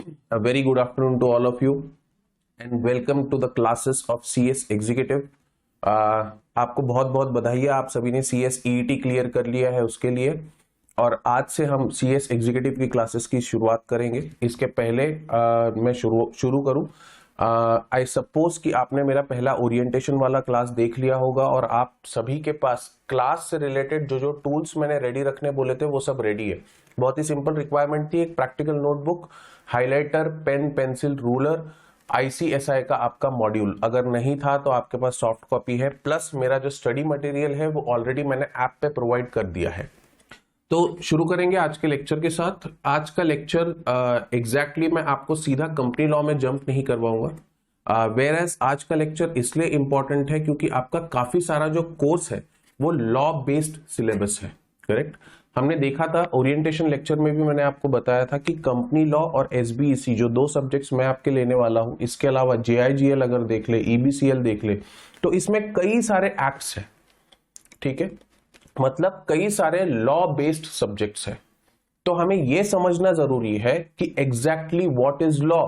A very good afternoon to all of you and welcome to the classes of CS Executive. आपको बहुत बहुत बधाई है, आप सभी ने CS EET क्लियर कर लिया है उसके लिए। और आज से हम CS एग्जीक्यूटिव की क्लासेस की शुरुआत करेंगे। इसके पहले मैं शुरू करूं, आई सपोज कि आपने मेरा पहला ओरिएंटेशन वाला क्लास देख लिया होगा और आप सभी के पास क्लास से रिलेटेड जो जो टूल्स मैंने रेडी रखने बोले थे वो सब रेडी है। बहुत ही सिंपल रिक्वायरमेंट थी, एक practical notebook, highlighter, pen, pencil, ruler, ICSI का आपका मॉड्यूल। अगर नहीं था तो आपके पास सॉफ्ट कॉपी है, प्लस मेरा जो स्टडी मटेरियल है वो ऑलरेडी मैंने ऐप पे प्रोवाइड कर दिया है। तो शुरू करेंगे आज के लेक्चर के साथ। आज का लेक्चर एग्जैक्टली मैं आपको सीधा कंपनी लॉ में जंप नहीं करवाऊंगा, वेयर एज आज का लेक्चर इसलिए इंपॉर्टेंट है क्योंकि आपका काफी सारा जो कोर्स है वो लॉ बेस्ड सिलेबस है। करेक्ट, हमने देखा था ओरिएंटेशन लेक्चर में भी मैंने आपको बताया था कि कंपनी लॉ और SBEC जो दो सब्जेक्ट्स मैं आपके लेने वाला हूं, इसके अलावा JIGL अगर देख ले, EBCL देख ले, तो इसमें कई सारे एक्ट्स हैं। ठीक है, मतलब कई सारे लॉ बेस्ड सब्जेक्ट्स हैं। तो हमें यह समझना जरूरी है कि एग्जैक्टली व्हाट इज लॉ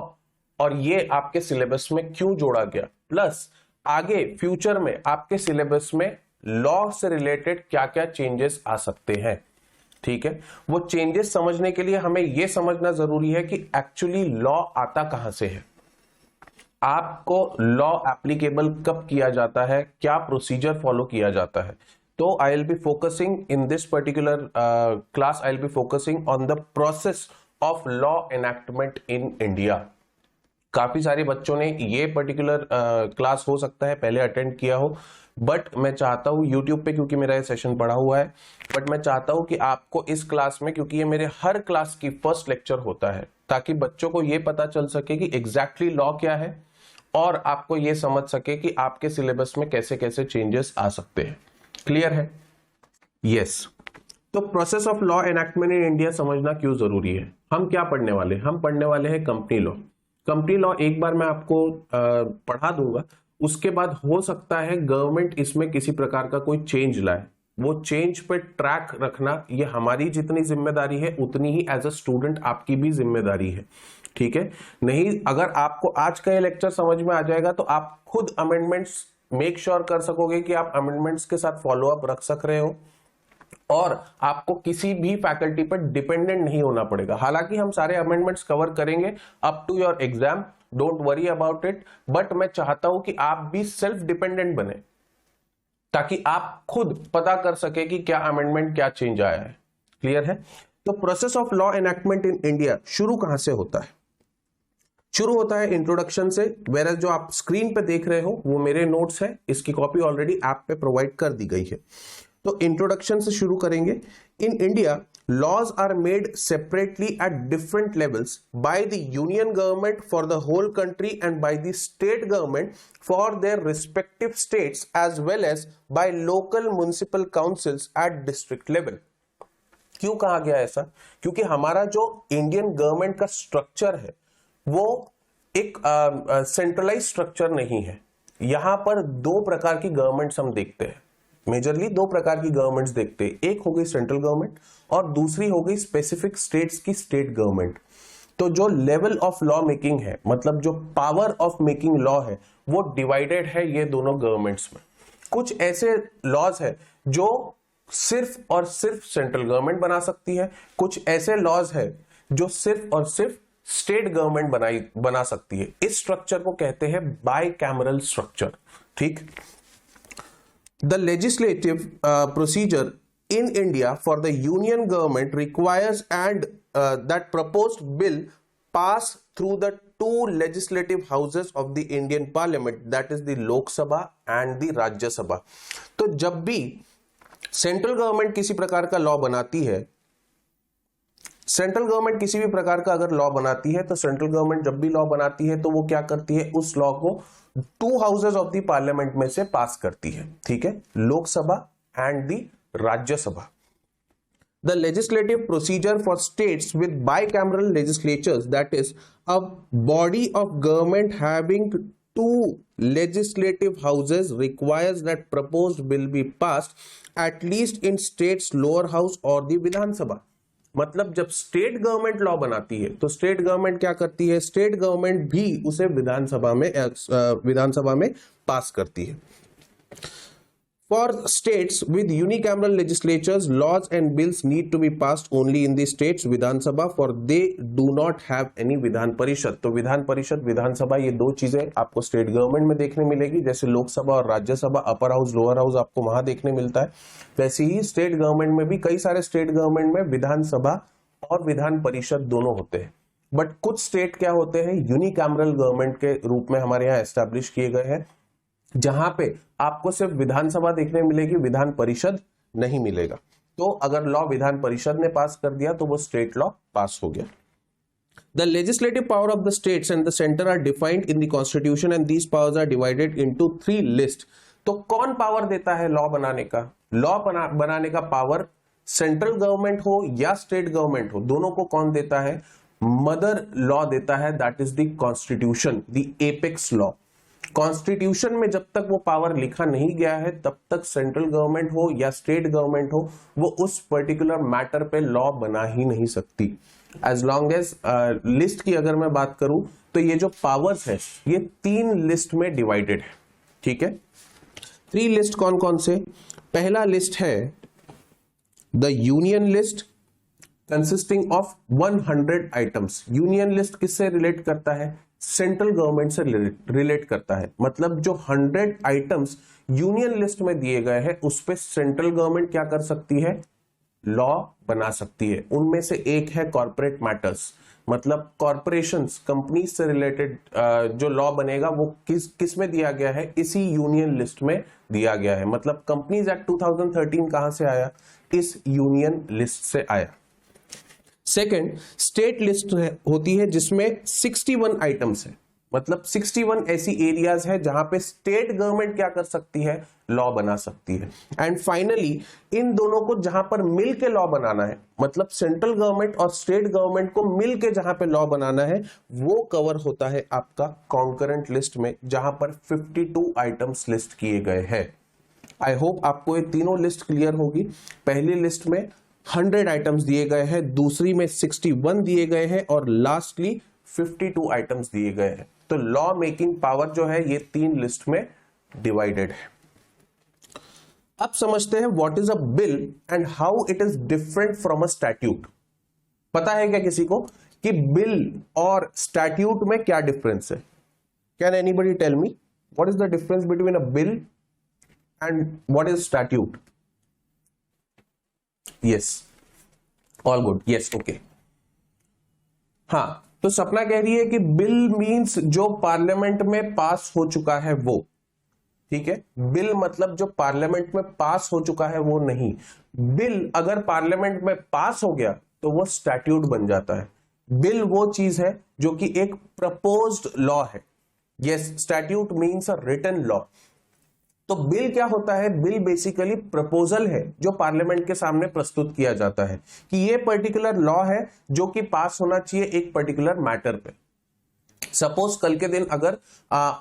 और ये आपके सिलेबस में क्यों जोड़ा गया, प्लस आगे फ्यूचर में आपके सिलेबस में लॉ से रिलेटेड क्या क्या चेंजेस आ सकते हैं। ठीक है, वो चेंजेस समझने के लिए हमें यह समझना जरूरी है कि एक्चुअली लॉ आता कहां से है, आपको लॉ एप्लीकेबल कब किया जाता है, क्या प्रोसीजर फॉलो किया जाता है। तो I will be focusing in this particular class, I will be focusing on the process of law enactment in India. काफी सारे बच्चों ने ये पर्टिकुलर क्लास हो सकता है पहले अटेंड किया हो, बट मैं चाहता हूं YouTube पे, क्योंकि मेरा ये सेशन पड़ा हुआ है, बट मैं चाहता हूं कि आपको इस क्लास में, क्योंकि ये मेरे हर क्लास की फर्स्ट लेक्चर होता है, ताकि बच्चों को ये पता चल सके कि एग्जैक्टली लॉ क्या है और आपको ये समझ सके कि आपके सिलेबस में कैसे कैसे चेंजेस आ सकते हैं। क्लियर है? यस। तो process of law enactment in India समझना क्यों जरूरी है। हम क्या पढ़ने वाले हैं? हम पढ़ने वाले हैं कंपनी लॉ। कंपनी लॉ एक बार मैं आपको पढ़ा दूंगा, उसके बाद हो सकता है गवर्नमेंट इसमें किसी प्रकार का कोई चेंज लाए। वो चेंज पे ट्रैक रखना ये हमारी जितनी जिम्मेदारी है उतनी ही एज अ स्टूडेंट आपकी भी जिम्मेदारी है। ठीक है, नहीं अगर आपको आज का ये लेक्चर समझ में आ जाएगा तो आप खुद अमेंडमेंट्स मेक श्योर कर सकोगे कि आप अमेंडमेंट्स के साथ फॉलो अप रख सक रहे हो और आपको किसी भी फैकल्टी पर डिपेंडेंट नहीं होना पड़ेगा। हालांकि हम सारे अमेंडमेंट्स कवर करेंगे up to your exam, don't worry about it, but मैं चाहता हूं कि आप भी सेल्फ डिपेंडेंट बने ताकि आप खुद पता कर सके कि क्या अमेंडमेंट, क्या चेंज आया है। क्लियर है? तो process of law enactment in India शुरू कहां से होता है? शुरू होता है इंट्रोडक्शन से। वेयर जो आप स्क्रीन पे देख रहे हो वो मेरे नोट्स है, इसकी कॉपी ऑलरेडी ऐप पे प्रोवाइड कर दी गई है। तो इंट्रोडक्शन से शुरू करेंगे। In India laws are made separately at different levels by the union government for the whole country and by the state government for their respective states as well as by local municipal councils at district level। क्यों कहा गया ऐसा? क्योंकि हमारा जो Indian government का structure है वो एक सेंट्रलाइज स्ट्रक्चर नहीं है। यहां पर दो प्रकार की गवर्नमेंट्स हम देखते हैं, मेजरली दो प्रकार की गवर्नमेंट्स देखते हैं। एक हो गई सेंट्रल गवर्नमेंट और दूसरी हो गई स्पेसिफिक स्टेट्स की स्टेट गवर्नमेंट। तो जो लेवल ऑफ लॉ मेकिंग है, मतलब जो पावर ऑफ मेकिंग लॉ है, वो डिवाइडेड है ये दोनों गवर्नमेंट्स में। कुछ ऐसे लॉज है जो सिर्फ और सिर्फ सेंट्रल गवर्नमेंट बना सकती है, कुछ ऐसे लॉज है जो सिर्फ और सिर्फ स्टेट गवर्नमेंट बना सकती है। इस स्ट्रक्चर को कहते हैं बाइकैमरल स्ट्रक्चर। ठीक, the legislative procedure in India for the union government requires and that proposed bill pass through the two legislative houses of the Indian Parliament, that is the Lok Sabha and the Rajya Sabha। तो जब भी central government किसी प्रकार का law बनाती है, central government किसी भी प्रकार का अगर लॉ बनाती है, तो सेंट्रल गवर्नमेंट जब भी लॉ बनाती है तो वो क्या करती है, उस लॉ को to houses of the parliament में से पास करती है। ठीक है, Lok Sabha and the Rajya Sabha. The legislative procedure for states with bicameral legislatures, that is a body of government having two legislative houses, requires that proposed bill be passed at least in state's lower house or the Vidhan Sabha। मतलब जब state government law बनाती है तो state government क्या करती है, state government भी उसे विधानसभा में पास करती है। For states with unicameral legislatures, laws and bills need to be passed only in the states Vidhan Sabha, for they do not have any Vidhan Parishad. तो विधान परिषद, विधानसभा, ये दो चीजें आपको स्टेट गवर्नमेंट में देखने मिलेगी। जैसे लोकसभा और Rajya Sabha, upper house lower house आपको वहां देखने मिलता है, वैसे ही स्टेट गवर्नमेंट में भी कई सारे स्टेट गवर्नमेंट में विधानसभा और विधान परिषद दोनों होते हैं। बट कुछ स्टेट क्या होते हैं, यूनिकैमरल गवर्नमेंट के रूप में हमारे यहाँ एस्टैब्लिश किए गए हैं, जहां पे आपको सिर्फ विधानसभा देखने मिलेगी, विधान परिषद नहीं मिलेगा। तो अगर लॉ विधान परिषद ने पास कर दिया तो वो स्टेट लॉ पास हो गया। The legislative power of the states and the center are defined in the constitution and these powers are divided into 3 lists। तो कौन पावर देता है लॉ बनाने का? लॉ बनाने का पावर सेंट्रल गवर्नमेंट हो या स्टेट गवर्नमेंट हो, दोनों को कौन देता है? मदर लॉ देता है, that is the constitution, the apex law. Constitution में जब तक वो पावर लिखा नहीं गया है तब तक सेंट्रल गवर्नमेंट हो या स्टेट गवर्नमेंट हो वो उस पर्टिकुलर मैटर पे लॉ बना ही नहीं सकती। एज लॉन्ग एज लिस्ट की अगर मैं बात करूं तो ये जो पावर्स है ये 3 लिस्ट में डिवाइडेड है, ठीक है। 3 लिस्ट कौन कौन से? पहला लिस्ट है the union list consisting of 100 items. Union list किससे रिलेट करता है? सेंट्रल गवर्नमेंट से रिलेट करता है। मतलब जो 100 आइटम्स यूनियन लिस्ट में दिए गए हैं उस पे सेंट्रल गवर्नमेंट क्या कर सकती है? लॉ बना सकती है। उनमें से एक है कॉर्पोरेट मैटर्स, मतलब कॉर्पोरेशंस, कंपनी से रिलेटेड जो लॉ बनेगा वो किस में दिया गया है? इसी यूनियन लिस्ट में दिया गया है। मतलब कंपनीज एक्ट 2013 कहां से आया? इस यूनियन लिस्ट से आया। सेकेंड, स्टेट लिस्ट होती है जिसमें 61 आइटम्स है, मतलब 61 ऐसी एरियाज है जहां पे स्टेट गवर्नमेंट क्या कर सकती है? लॉ बना सकती है। एंड फाइनली इन दोनों को जहां पर मिल के लॉ बनाना है, मतलब सेंट्रल गवर्नमेंट और स्टेट गवर्नमेंट को मिल के जहां पे लॉ बनाना है वो कवर होता है आपका कॉन्करेंट लिस्ट में, जहां पर 52 आइटम्स लिस्ट किए गए हैं। आई होप आपको ये तीनों लिस्ट क्लियर होगी। पहली लिस्ट में 100 आइटम्स दिए गए हैं, दूसरी में 61 दिए गए हैं और लास्टली 52 आइटम्स दिए गए हैं। तो लॉ मेकिंग पावर जो है ये 3 लिस्ट में डिवाइडेड है। अब समझते हैं what is a bill and how it is different from a statute. पता है क्या किसी को कि बिल और स्टैट्यूट में क्या डिफरेंस है? Can anybody tell me what is the difference between a bill and what is statute? Yes, all good, yes, okay. हाँ, तो सपना कह रही है कि बिल मींस जो पार्लियामेंट में पास हो चुका है वो, ठीक है। बिल मतलब जो पार्लियामेंट में पास हो चुका है वो नहीं। बिल अगर पार्लियामेंट में पास हो गया तो वो स्टैट्यूट बन जाता है। बिल वो चीज है जो कि एक प्रपोज्ड लॉ है। Yes, statute means a written law. तो बिल क्या होता है? बिल बेसिकली प्रपोजल है जो पार्लियामेंट के सामने प्रस्तुत किया जाता है कि ये पर्टिकुलर लॉ है जो कि पास होना चाहिए एक पर्टिकुलर मैटर पे। सपोज कल के दिन अगर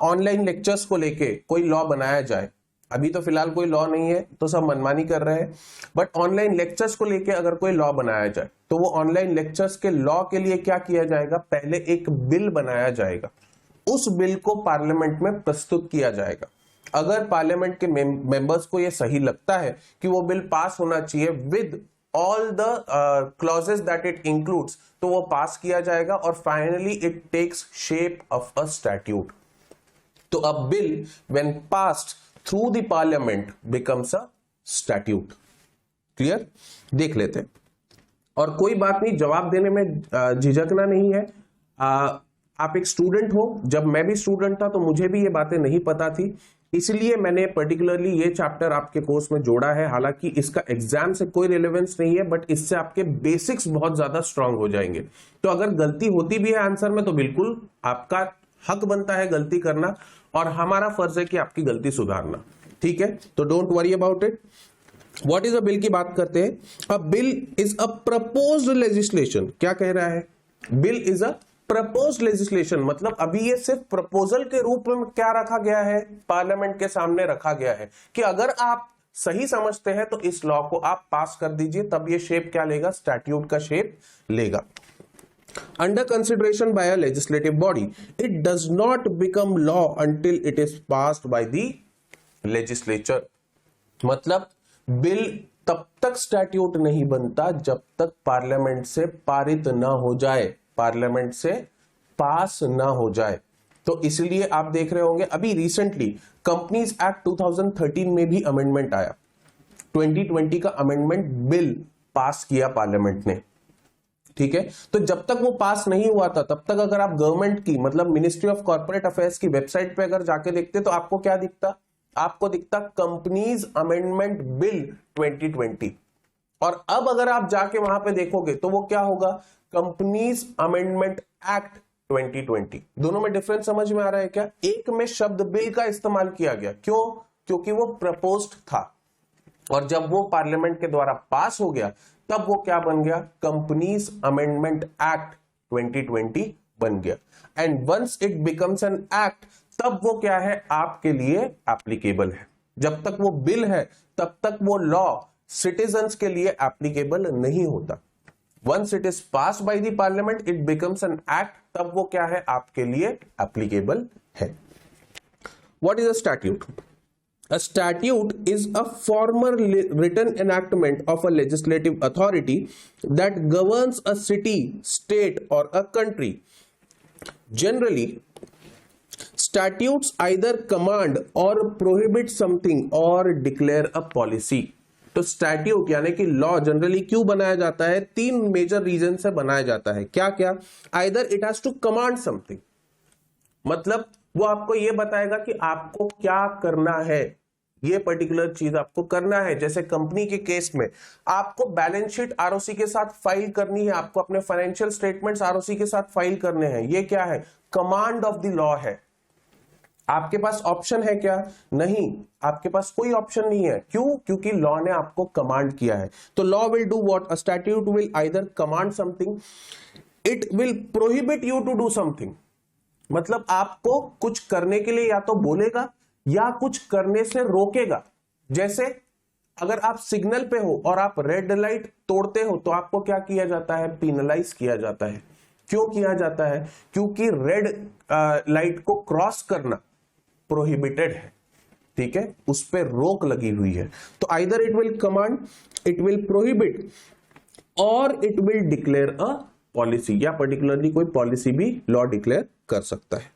ऑनलाइन लेक्चर्स को लेके कोई लॉ बनाया जाए, अभी तो फिलहाल कोई लॉ नहीं है तो सब मनमानी कर रहे हैं, बट ऑनलाइन लेक्चर्स को लेके अगर कोई लॉ बनाया जाए तो वो ऑनलाइन लेक्चर्स के लॉ के लिए क्या किया जाएगा? पहले एक बिल बनाया जाएगा, उस बिल को पार्लियामेंट में प्रस्तुत किया जाएगा। अगर पार्लियामेंट के मेंबर्स को यह सही लगता है कि वो बिल पास होना चाहिए with all the clauses that it includes, तो वो पास किया जाएगा और finally it takes shape of a statute. तो a bill when passed through the parliament becomes a statute. Clear? देख लेते हैं। और कोई बात नहीं, जवाब देने में झिझकना नहीं है। आप एक स्टूडेंट हो, जब मैं भी स्टूडेंट था तो मुझे भी ये बातें नहीं पता थी, इसलिए मैंने पर्टिकुलरली ये चैप्टर आपके कोर्स में जोड़ा है। हालांकि इसका एग्जाम से कोई रिलेवेंस नहीं है, बट इससे आपके बेसिक्स बहुत ज्यादा स्ट्रांग हो जाएंगे। तो अगर गलती होती भी है आंसर में तो बिल्कुल आपका हक बनता है गलती करना, और हमारा फर्ज है कि आपकी गलती सुधारना, ठीक है। तो don't worry about it. What is a bill की बात करते हैं। अ bill is a proposed legislation. क्या कह रहा है? Bill is a proposed legislation, मतलब अभी ये सिर्फ प्रपोजल के रूप में क्या रखा गया है? पार्लियामेंट के सामने रखा गया है कि अगर आप सही समझते हैं तो इस लॉ को आप पास कर दीजिए, तब ये शेप क्या लेगा, स्टैट्यूट का शेप लेगा। Under consideration by a legislative body, it does not become law until it is passed by the legislature। मतलब बिल तब तक स्टैट्यूट नहीं बनता जब तक पार्लियामेंट से पारित ना हो जाए, पार्लियामेंट से पास ना हो जाए। तो इसलिए आप देख रहे होंगे अभी रिसेंटली कंपनीज एक्ट 2013 में भी अमेंडमेंट आया, 2020 का अमेंडमेंट बिल पास किया पार्लियामेंट ने, ठीक है। तो जब तक वो पास नहीं हुआ था तब तक अगर आप गवर्नमेंट की मतलब मिनिस्ट्री ऑफ कॉर्पोरेट अफेयर्स की वेबसाइट पे अगर जाके देखते तो आपको क्या दिखता, आपको दिखता कंपनीज अमेंडमेंट बिल 2020। और अब अगर आप जाके वहां पे देखोगे तो वो क्या होगा, कंपनीज अमेंडमेंट एक्ट 2020। दोनों में डिफरेंस समझ में आ रहा है क्या? एक में शब्द बिल का इस्तेमाल किया गया, क्यों? क्योंकि वो प्रपोज्ड था, और जब वो पार्लियामेंट के द्वारा पास हो गया तब वो क्या बन गया, कंपनीज अमेंडमेंट एक्ट 2020 बन गया। And once it becomes an act, तब वो क्या है, आपके लिए एप्लीकेबल है। जब तक वो बिल है तब तक वो लॉ सिटीजन्स के लिए एप्लीकेबल नहीं होता। Once it is pass by the parliament, it becomes an act, तब वो क्या है, आपके लिए एप्लीकेबल है। What is a statute? A statute is a formal written enactment of a legislative authority that governs a city, state, or a country. Generally, statutes either command or prohibit something or declare a policy. तो statute यानी कि law generally क्यों बनाया जाता है? तीन major reason से बनाया जाता है। क्या क्या? Either it has to command something, मतलब वो आपको ये बताएगा कि आपको क्या करना है, ये पर्टिकुलर चीज आपको करना है। जैसे कंपनी के केस में आपको बैलेंस शीट आरओसी के साथ फाइल करनी है, आपको अपने फाइनेंशियल स्टेटमेंट्स आरओसी के साथ फाइल करने हैं, ये क्या है, कमांड ऑफ द लॉ है। आपके पास ऑप्शन है क्या? नहीं, आपके पास कोई ऑप्शन नहीं है। क्यों? क्योंकि लॉ ने आपको कमांड किया है। तो law will do what? A statute will either command something, it will prohibit you to do something, मतलब आपको कुछ करने के लिए या तो बोलेगा या कुछ करने से रोकेगा। जैसे अगर आप सिग्नल पे हो और आप रेड लाइट तोड़ते हो तो आपको क्या किया जाता है, पिनलाइज किया जाता है। क्यों किया जाता है? क्योंकि रेड लाइट को क्रॉस करना प्रोहिबिटेड है, ठीक है, उस पर रोक लगी हुई है। तो either it will command, it will prohibit, और it will declare a policy, या पर्टिकुलरली कोई पॉलिसी भी लॉ डिक्लेयर कर सकता है।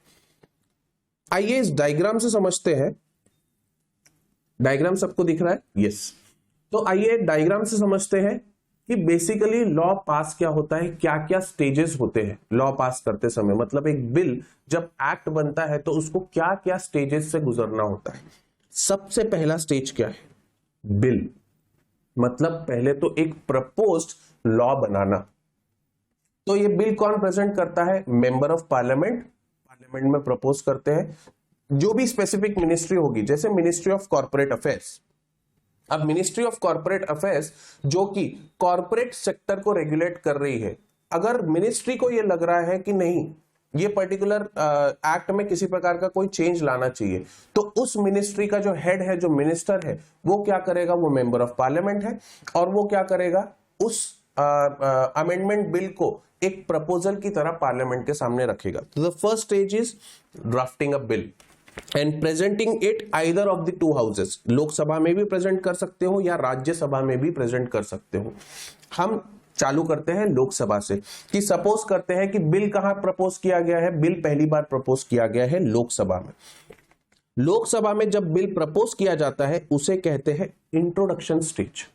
आइए इस डायग्राम से समझते हैं। डायग्राम सबको दिख रहा है? यस। तो आइए डायग्राम से समझते हैं कि बेसिकली लॉ पास क्या होता है, क्या क्या स्टेजेस होते हैं लॉ पास करते समय। मतलब एक बिल जब एक्ट बनता है तो उसको क्या क्या स्टेजेस से गुजरना होता है। सबसे पहला स्टेज क्या है? बिल, मतलब पहले तो एक प्रपोज्ड लॉ बनाना। तो ये बिल कौन प्रेजेंट करता है? मेंबर ऑफ पार्लियामेंट, पार्लियामेंट में प्रपोज करते हैं। जो भी स्पेसिफिक मिनिस्ट्री होगी, जैसे मिनिस्ट्री ऑफ कॉर्पोरेट अफेयर्स। अब मिनिस्ट्री ऑफ कॉर्पोरेट अफेयर्स जो कि कॉर्पोरेट सेक्टर को रेगुलेट कर रही है, अगर मिनिस्ट्री को यह लग रहा है कि नहीं ये पर्टिकुलर एक्ट में किसी प्रकार का कोई चेंज लाना चाहिए, तो उस मिनिस्ट्री का जो हेड है, जो मिनिस्टर है, वो क्या करेगा, वो मेंबर ऑफ पार्लियामेंट है, और वो क्या करेगा, उस अमेंडमेंट बिल को एक प्रपोजल की तरह पार्लियामेंट के सामने रखेगा। तो the first stage is drafting a bill and presenting it either of the two houses. Lok Sabha में भी प्रेजेंट कर सकते हो या राज्यसभा में भी प्रेजेंट कर सकते हो। हम चालू करते हैं लोकसभा से, कि सपोज करते हैं कि बिल कहां प्रपोज किया गया है, बिल पहली बार प्रपोज किया गया है लोकसभा में। लोकसभा में जब बिल प्रपोज किया जाता है उसे कहते हैं इंट्रोडक्शन स्टेज।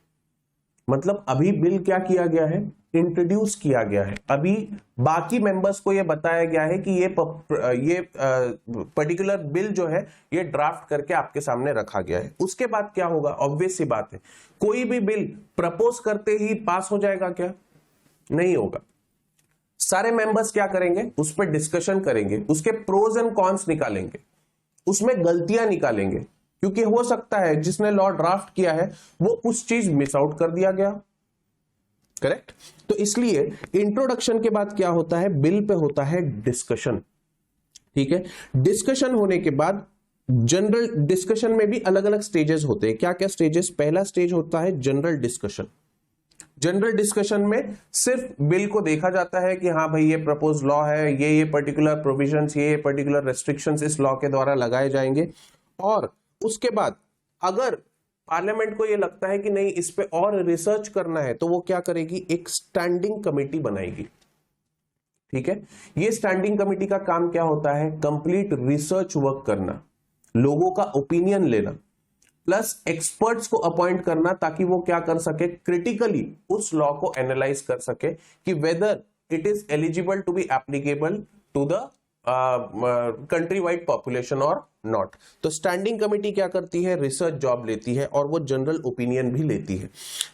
मतलब अभी बिल क्या किया गया है, इंट्रोड्यूस किया गया है। अभी बाकी मेंबर्स को यह बताया गया है कि ये पर्टिकुलर बिल जो है ये ड्राफ्ट करके आपके सामने रखा गया है। उसके बाद क्या होगा, ऑब्वियस सी बात है, कोई भी बिल प्रपोज करते ही पास हो जाएगा क्या? नहीं होगा। सारे मेंबर्स क्या करेंगे, उस पर डिस्कशन करेंगे, उसके प्रोज एंड कॉन्स निकालेंगे, उसमें गलतियां निकालेंगे, क्योंकि हो सकता है जिसने लॉ ड्राफ्ट किया है वो कुछ चीज मिस आउट कर दिया गया। करेक्ट? तो इसलिए इंट्रोडक्शन के बाद क्या होता है, बिल पे होता है डिस्कशन। ठीक है, डिस्कशन होने के बाद जनरल डिस्कशन में भी अलग अलग स्टेजेस होते हैं। क्या क्या स्टेजेस? पहला स्टेज होता है जनरल डिस्कशन। जनरल डिस्कशन में सिर्फ बिल को देखा जाता है कि हाँ भाई ये प्रपोज लॉ है, ये पर्टिकुलर प्रोविजंस, ये पर्टिकुलर रेस्ट्रिक्शंस इस लॉ के द्वारा लगाए जाएंगे। और उसके बाद अगर पार्लियामेंट को ये लगता है कि नहीं इस पे और रिसर्च करना है तो वो क्या करेगी? एक स्टैंडिंग कमेटी बनाएगी। ठीक है, ये स्टैंडिंग कमेटी का काम क्या होता है? कंप्लीट रिसर्च वर्क करना, लोगों का ओपिनियन लेना, प्लस एक्सपर्ट्स को अपॉइंट करना ताकि वो क्या कर सके? क्रिटिकली उस लॉ को एनालाइज कर सके कि whether it is eligible to be applicable to the country wide population और नॉट। तो स्टैंडिंग कमेटी क्या करती है? रिसर्च जॉब लेती है और वो जनरल ओपिनियन भी लेती है।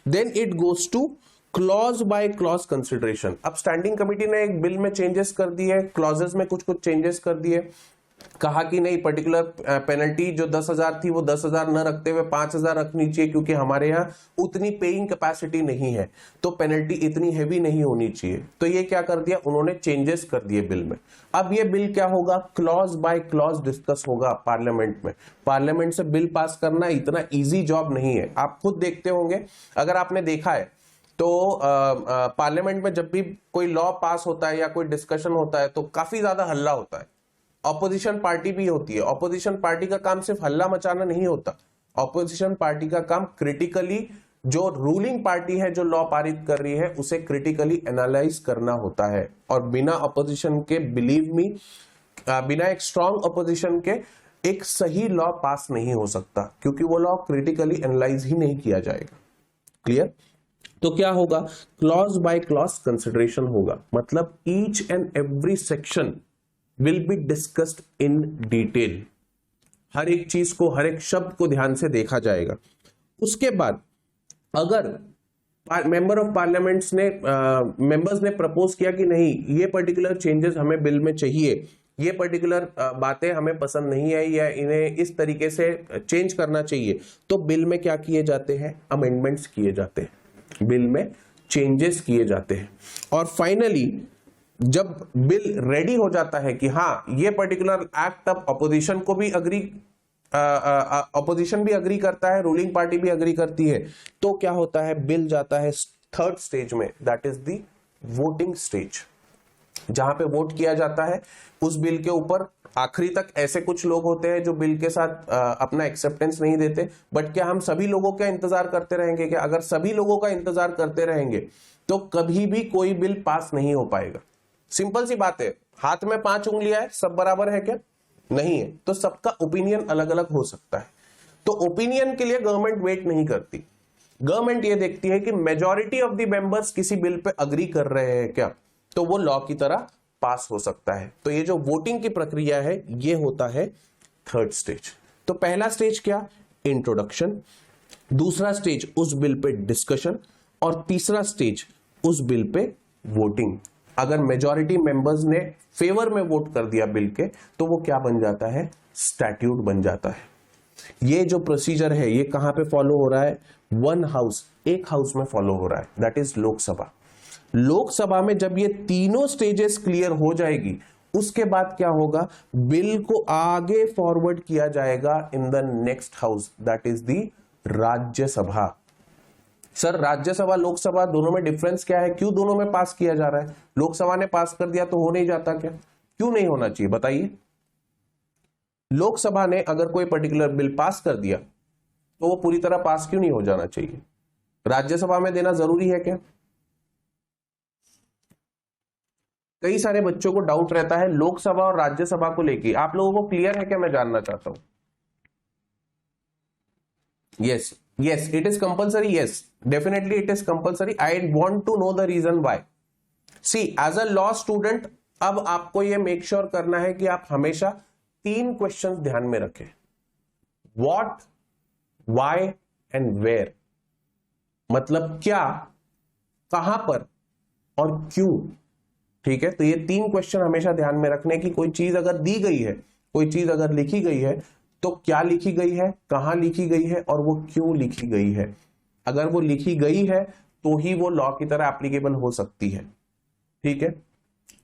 Then it goes to clause by clause consideration. अब स्टैंडिंग कमेटी ने एक बिल में चेंजेस कर दिए, क्लॉजेस में कुछ कुछ चेंजेस कर दिए, कहा कि नहीं पर्टिकुलर पेनल्टी जो 10,000 थी वो 10,000 न रखते हुए 5,000 रखनी चाहिए, क्योंकि हमारे यहाँ उतनी पेइंग कैपेसिटी नहीं है तो पेनल्टी इतनी हैवी नहीं होनी चाहिए। तो ये क्या कर दिया उन्होंने? चेंजेस कर दिए बिल में। अब ये बिल क्या होगा? क्लॉज बाय क्लॉज डिस्कस होगा पार्लियामेंट में। पार्लियामेंट से बिल पास करना इतना ईजी जॉब नहीं है। आप खुद देखते होंगे, अगर आपने देखा है तो पार्लियामेंट में जब भी कोई लॉ पास होता है या कोई डिस्कशन होता है तो काफी ज्यादा हल्ला होता है। ऑपोजिशन पार्टी भी होती है। ऑपोजिशन पार्टी का काम सिर्फ हल्ला मचाना नहीं होता। ऑपोजिशन पार्टी का काम क्रिटिकली जो रूलिंग पार्टी है जो लॉ पारित कर रही है उसे क्रिटिकली एनालाइज करना होता है। और बिना ऑपोजिशन के, बिलीव मी, बिना एक स्ट्रॉन्ग ऑपोजिशन के एक सही लॉ पास नहीं हो सकता, क्योंकि वो लॉ क्रिटिकली एनालाइज ही नहीं किया जाएगा। क्लियर? तो क्या होगा? क्लॉज बाय क्लॉज कंसिडरेशन होगा, मतलब each and every section will be discussed in detail. हर एक चीज को, हर एक शब्द को ध्यान से देखा जाएगा। उसके बाद अगर मेंबर ऑफ पार्लियामेंट्स ने मेंबर्स ने प्रपोज किया कि नहीं ये पर्टिकुलर चेंजेस हमें बिल में चाहिए, ये पर्टिकुलर बातें हमें पसंद नहीं है या इन्हें इस तरीके से चेंज करना चाहिए, तो बिल में क्या किए जाते हैं? अमेंडमेंट्स किए जाते हैं, बिल में चेंजेस किए जाते हैं। और फाइनली जब बिल रेडी हो जाता है कि हाँ ये पर्टिकुलर एक्ट अब ऑपोजिशन को भी अग्री, ऑपोजिशन भी अग्री करता है, रूलिंग पार्टी भी अग्री करती है, तो क्या होता है? बिल जाता है थर्ड स्टेज में, that is the voting stage, जहां पे वोट किया जाता है उस बिल के ऊपर। आखिरी तक ऐसे कुछ लोग होते हैं जो बिल के साथ अपना एक्सेप्टेंस नहीं देते, बट क्या हम सभी लोगों का इंतजार करते रहेंगे? क्या अगर सभी लोगों का इंतजार करते रहेंगे तो कभी भी कोई बिल पास नहीं हो पाएगा। सिंपल सी बात है, हाथ में 5 उंगलियां है, सब बराबर है क्या? नहीं है। तो सबका ओपिनियन अलग अलग हो सकता है। तो ओपिनियन के लिए गवर्नमेंट वेट नहीं करती। गवर्नमेंट ये देखती है कि मेजॉरिटी ऑफ द मेंबर्स किसी बिल पे अग्री कर रहे हैं क्या, तो वो लॉ की तरह पास हो सकता है। तो ये जो वोटिंग की प्रक्रिया है ये होता है थर्ड स्टेज। तो पहला स्टेज क्या? इंट्रोडक्शन। दूसरा स्टेज उस बिल पे डिस्कशन। और तीसरा स्टेज उस बिल पे वोटिंग। अगर मेजॉरिटी मेंबर्स ने फेवर में वोट कर दिया बिल के तो वो क्या बन जाता है? स्टैट्यूट बन जाता है। ये जो प्रोसीजर है ये कहां पे फॉलो हो रहा है? वन हाउस, एक हाउस में फॉलो हो रहा है, दैट इज लोकसभा। लोकसभा में जब ये तीनों स्टेजेस क्लियर हो जाएगी उसके बाद क्या होगा? बिल को आगे फॉरवर्ड किया जाएगा in the next house, that is the Rajya Sabha. Sir Rajya Sabha Lok Sabha दोनों में डिफरेंस क्या है? क्यों दोनों में पास किया जा रहा है? लोकसभा ने पास कर दिया तो हो नहीं जाता क्या? क्यों नहीं होना चाहिए बताइए? लोकसभा ने अगर कोई पर्टिकुलर बिल पास कर दिया तो वो पूरी तरह पास क्यों नहीं हो जाना चाहिए? राज्यसभा में देना जरूरी है क्या? कई सारे बच्चों को डाउट रहता है लोकसभा और राज्यसभा को लेके। आप लोगों को क्लियर है क्या? मैं जानना चाहता हूं। Yes yes, it is compulsory. Yes, definitely it is compulsory. I want to know the reason why. See, as a law student, अब आपको ये मेक श्योर करना है कि आप हमेशा 3 क्वेश्चंस ध्यान में रखें। What, why and where। मतलब क्या, कहां पर और क्यों। ठीक है, तो ये 3 क्वेश्चन हमेशा ध्यान में रखने की। कोई चीज अगर दी गई है, कोई चीज अगर लिखी गई है तो क्या लिखी गई है, कहां लिखी गई है और वो क्यों लिखी गई है। अगर वो लिखी गई है तो ही वो लॉ की तरह एप्लीकेबल हो सकती है। ठीक है,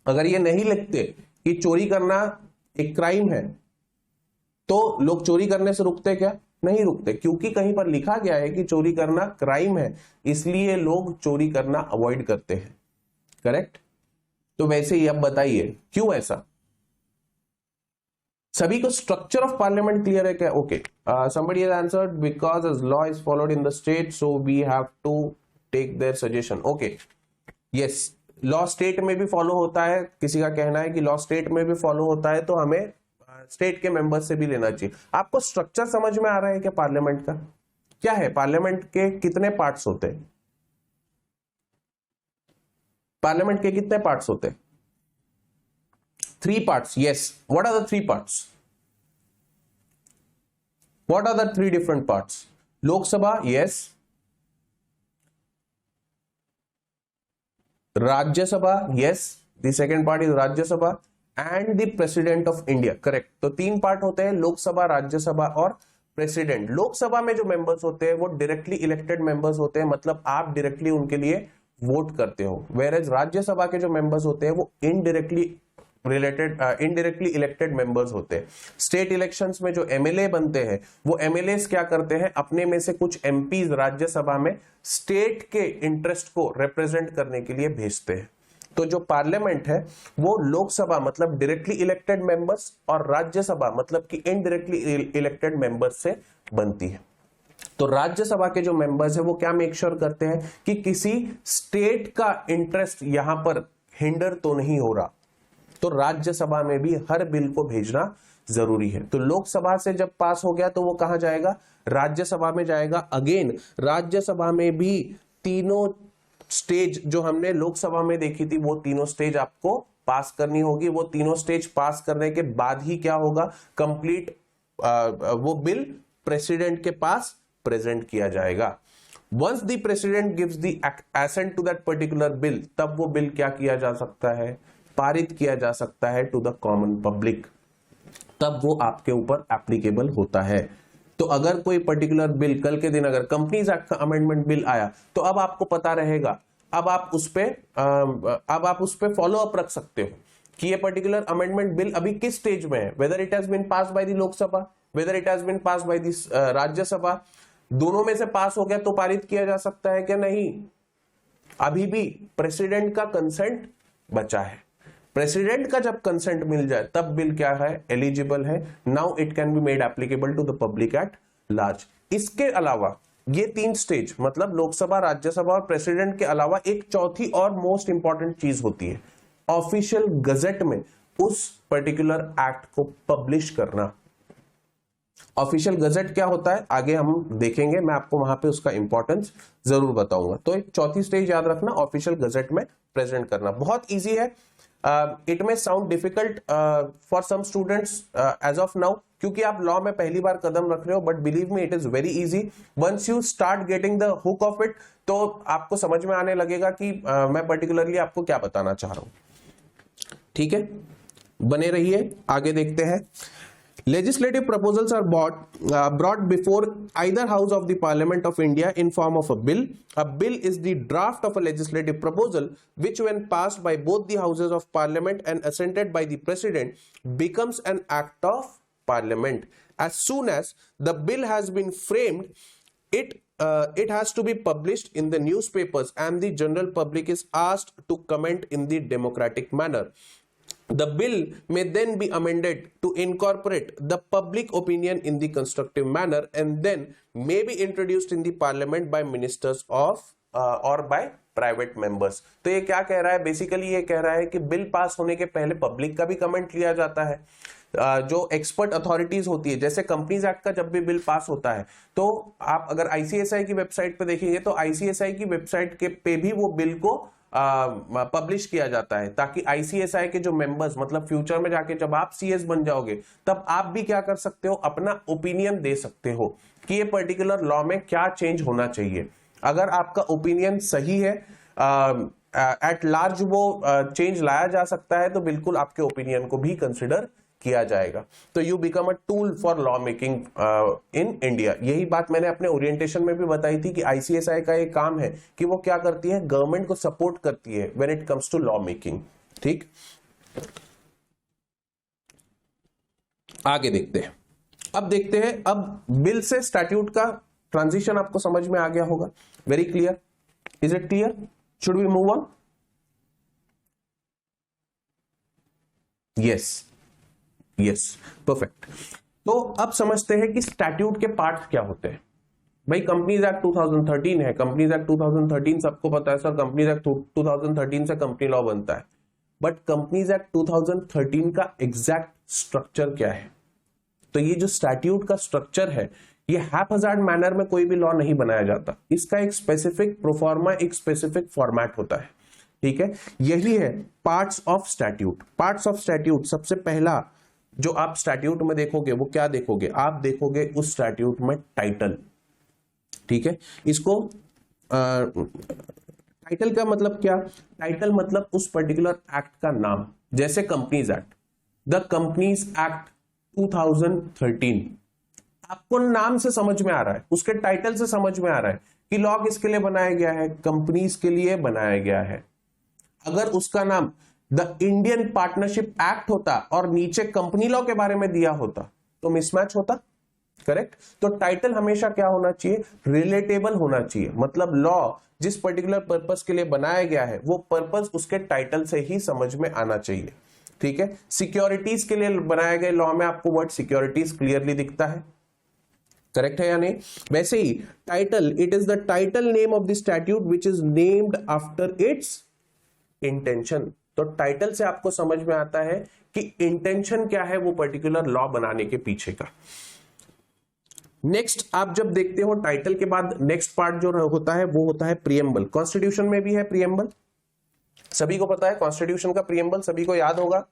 अगर ये नहीं लिखते कि चोरी करना एक क्राइम है तो लोग चोरी करने से रुकते क्या? नहीं रुकते, क्योंकि कहीं पर लिखा गया है कि चोरी करना क्राइम है, इसलिए लोग चोरी करना अवॉइड करते हैं। करेक्ट? तो वैसे ही अब बताइए क्यों ऐसा? सभी को स्ट्रक्चर ऑफ पार्लियामेंट क्लियर है क्या? Okay, somebody has answered because as law is followed in the state so we have to take their suggestion. Okay, yes, law state में भी फॉलो होता है। किसी का कहना है कि लॉ स्टेट में भी फॉलो होता है, तो हमें स्टेट के मेंबर्स से भी लेना चाहिए। आपको स्ट्रक्चर समझ में आ रहा है क्या पार्लियामेंट का? क्या है पार्लियामेंट के कितने पार्ट्स होते हैं? पार्लियामेंट के कितने पार्ट्स होते हैं? 3 parts. Yes. What are the 3 parts? What are the 3 different parts? Lok Sabha, yes. Rajya Sabha, yes. The second part is Rajya Sabha and the President of India. Correct. तो 3 part होते हैं, लोक सभा, राज्य सभा और प्रेसिडेंट। लोक सभा में जो मेंबर्स होते हैं वो डायरेक्टली इलेक्टेड मेंबर्स होते हैं, मतलब आप डायरेक्टली उनके लिए वोट करते हो। वेयर राज्य सभा के जो मेंबर्स होते हैं वो इनडायरेक्टली इलेक्टेड मेंबर्स होते हैं। स्टेट इलेक्शंस में जो एमएलए बनते हैं वो एमएलएस क्या करते हैं, अपने में से कुछ एमपीज राज्यसभा में स्टेट के इंटरेस्ट को रिप्रेजेंट करने के लिए भेजते हैं। तो जो पार्लियामेंट है वो लोकसभा मतलब डायरेक्टली इलेक्टेड मेंबर्स और राज्यसभा मतलब कि इनडायरेक्टली इलेक्टेड मेंबर्स से बनती है। तो राज्यसभा के जो मेंबर्स है वो क्या मेक श्योर करते हैं कि किसी स्टेट का इंटरेस्ट यहां पर हिंडर तो नहीं हो रहा। तो राज्यसभा में भी हर बिल को भेजना जरूरी है। तो लोकसभा से जब पास हो गया तो वो कहां जाएगा? राज्यसभा में जाएगा। अगेन राज्यसभा में भी तीनों स्टेज जो हमने लोकसभा में देखी थी वो तीनों स्टेज आपको पास करनी होगी। वो तीनों स्टेज पास करने के बाद ही क्या होगा, कंप्लीट वो बिल प्रेसिडेंट के पास प्रेजेंट किया जाएगा। Once the president gives the assent to that particular bill, तब वो बिल क्या किया जा सकता है, पारित किया जा सकता है टू द कॉमन पब्लिक, तब वो आपके ऊपर एप्लीकेबल होता है। तो अगर कोई पर्टिकुलर बिल कल के दिन अगर कंपनीज एक्ट का अमेंडमेंट बिल आया तो अब आपको पता रहेगा, अब आप उस पे फॉलो अप रख सकते हो कि ये पर्टिकुलर अमेंडमेंट बिल अभी किस स्टेज में है, whether it has been pass by the Lok Sabha, whether it has been pass by the Rajya Sabha, दोनों में से पास हो गया तो पारित किया जा सकता है क्या? नहीं, अभी भी प्रेसिडेंट का कंसेंट बचा है। प्रेसिडेंट का जब कंसेंट मिल जाए तब बिल क्या है, एलिजिबल है। Now it can be made applicable to the public at large. इसके अलावा ये 3 स्टेज मतलब लोकसभा, राज्यसभा और प्रेसिडेंट के अलावा एक चौथी और मोस्ट इंपॉर्टेंट चीज होती है, ऑफिशियल गजेट में उस पर्टिकुलर एक्ट को पब्लिश करना। ऑफिशियल गजेट क्या होता है आगे हम देखेंगे, मैं आपको वहां पे उसका इंपॉर्टेंस जरूर बताऊंगा। तो एक चौथी स्टेज याद रखना, ऑफिशियल गजेट में प्रेजेंट करना। बहुत इजी है। It may sound difficult for some students as of now, क्योंकि आप लॉ में पहली बार कदम रख रहे हो, but believe me it is very easy. Once you start getting the hook of it तो आपको समझ में आने लगेगा कि मैं पर्टिकुलरली आपको क्या बताना चाह रहा हूं। ठीक है, बने रहिए, आगे देखते हैं। Legislative proposals are brought before either house of the Parliament of India in form of a bill. A bill is the draft of a legislative proposal which, when passed by both the houses of Parliament and assented by the President, becomes an act of Parliament. As soon as the bill has been framed, it has to be published in the newspapers and the general public is asked to comment in the democratic manner. The bill may then be amended to incorporate the public opinion in the constructive manner and then may be introduced in the parliament by ministers of or by private members. तो ये क्या कह रहा है, basically ये कह रहा है कि बिल पास होने के पहले पब्लिक का भी कमेंट लिया जाता है। जो एक्सपर्ट अथॉरिटीज होती है, जैसे कंपनीज एक्ट का जब भी बिल पास होता है तो आप अगर आईसीएसआई की वेबसाइट पे देखेंगे तो आईसीएसआई की वेबसाइट के पे भी वो बिल को पब्लिश किया जाता है, ताकि आईसीएसआई के जो मेंबर्स मतलब फ्यूचर में जाके जब आप सीएस बन जाओगे तब आप भी क्या कर सकते हो, अपना ओपिनियन दे सकते हो कि ये पर्टिकुलर लॉ में क्या चेंज होना चाहिए। अगर आपका ओपिनियन सही है, एट लार्ज वो चेंज लाया जा सकता है, तो बिल्कुल आपके ओपिनियन को भी कंसिडर किया जाएगा। तो you become a tool for law making in India. यही बात मैंने अपने ओरिएंटेशन में भी बताई थी कि आईसीएसआई का एक काम है कि वो क्या करती है, गवर्नमेंट को सपोर्ट करती है when it comes to law making. ठीक, आगे देखते हैं। अब देखते हैं, अब बिल से स्टैट्यूट का ट्रांजिशन आपको समझ में आ गया होगा, very clear, is it clear? Should we move on? Yes yes, perfect. तो अब समझते हैं कि स्टैट्यूट के पार्ट्स क्या होते हैं। भाई कंपनीज एक्ट 2013 है, कंपनीज एक्ट 2013 सबको पता है सर, कंपनीज एक्ट 2013 से कंपनी लॉ बनता है, बट कंपनीज एक्ट 2013 का एग्जैक्ट स्ट्रक्चर क्या है? तो ये जो स्टैट्यूट का स्ट्रक्चर है, ये हैपहैज़ार्ड मैनर में कोई भी लॉ नहीं बनाया जाता, इसका एक स्पेसिफिक प्रोफॉर्मा, एक स्पेसिफिक फॉर्मेट होता है, ठीक है। यही है parts of statute. Parts of statute, सबसे पहला जो आप स्टैट्यूट में देखोगे वो क्या देखोगे? आप देखोगे उस स्टैट्यूट में टाइटल, ठीक है। इसको टाइटल का मतलब क्या? टाइटल मतलब उस पर्टिकुलर एक्ट का नाम, जैसे companies act, the companies act 2013, आपको नाम से समझ में आ रहा है, उसके टाइटल से समझ में आ रहा है कि लॉ किसके लिए बनाया गया है? कंपनीज के लिए बनाया गया है। अगर उसका नाम द इंडियन पार्टनरशिप एक्ट होता और नीचे कंपनी लॉ के बारे में दिया होता तो मिसमैच होता, करेक्ट। तो टाइटल हमेशा क्या होना चाहिए? रिलेटेबल होना चाहिए, मतलब लॉ जिस पर्टिकुलर पर्पस के लिए बनाया गया है वो पर्पस उसके टाइटल से ही समझ में आना चाहिए, ठीक है। सिक्योरिटीज के लिए बनाए गए लॉ में आपको वर्ड सिक्योरिटीज क्लियरली दिखता है, करेक्ट है या नहीं? वैसे ही title, it is the title name of the statute which is named after its intention. तो टाइटल से आपको समझ में आता है कि इंटेंशन क्या है वो पर्टिकुलर लॉ बनाने के पीछे का। नेक्स्ट आप जब देखते हो टाइटल के बाद नेक्स्ट पार्ट जो होता है वो होता है प्रीएम्बल। कॉन्स्टिट्यूशन में भी है प्रीएम्बल, सभी को पता है कॉन्स्टिट्यूशन का प्रीएम्बल, सभी को याद होगा।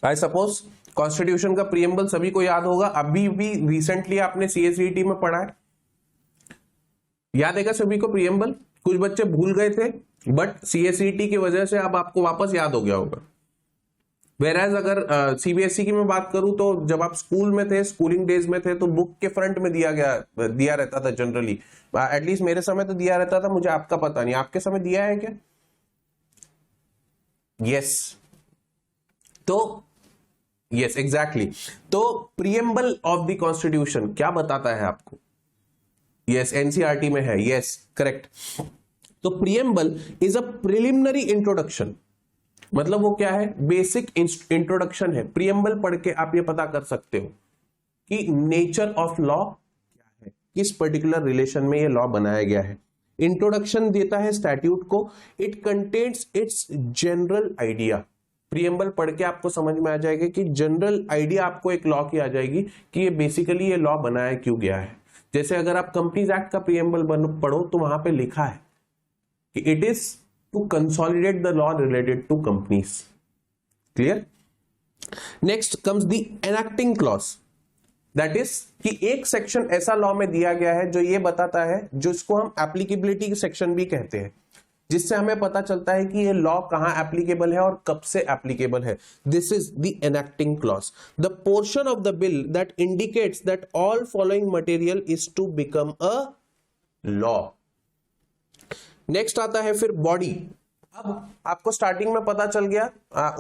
आई सपोज कॉन्स्टिट्यूशन का प्रीएम्बल सभी को याद होगा, अभी भी रिसेंटली आपने सीएसईटी में पढ़ा है, याद है क्या सभी को प्रीएम्बल? कुछ बच्चे भूल गए थे बट सीएसईटी की वजह से अब आपको वापस याद हो गया होगा। वेराज अगर सीबीएसई की मैं बात करूं तो जब आप स्कूल में थे, स्कूलिंग डेज में थे, तो बुक के फ्रंट में दिया रहता था जनरली, एटलीस्ट मेरे समय तो दिया रहता था, मुझे आपका पता नहीं, आपके समय दिया है क्या? यस, तो यस एग्जैक्टली। तो प्रीएम्बल ऑफ द कॉन्स्टिट्यूशन क्या बताता है आपको? यस, एनसीईआरटी में है, यस करेक्ट। तो preamble is a preliminary introduction, मतलब वो क्या है? बेसिक इंट्रोडक्शन है। प्रीएम्बल पढ़ के आप ये पता कर सकते हो कि नेचर ऑफ लॉ क्या है, किस पर्टिकुलर रिलेशन में ये लॉ बनाया गया है। इंट्रोडक्शन देता है स्टैट्यूट को, it contains it's general idea. Preamble पढ़ के आपको समझ में आ जाएगा कि जनरल आइडिया आपको एक लॉ की आ जाएगी कि ये बेसिकली ये लॉ बनाया क्यों गया है। जैसे अगर आप कंपनीज एक्ट का प्रीएम्बल पढ़ो तो वहां पे लिखा है कि it is to consolidate the law related to companies, clear. Next comes the enacting clause, that is कि एक सेक्शन ऐसा लॉ में दिया गया है जो ये बताता है, जो इसको हम एप्लीकेबिलिटी सेक्शन भी कहते हैं, जिससे हमें पता चलता है कि ये लॉ कहां एप्लीकेबल है और कब से एप्लीकेबल है। This is the enacting clause, the portion of the bill that indicates that all following material is to become a law. Next आता है फिर बॉडी। अब आपको स्टार्टिंग में पता चल गया,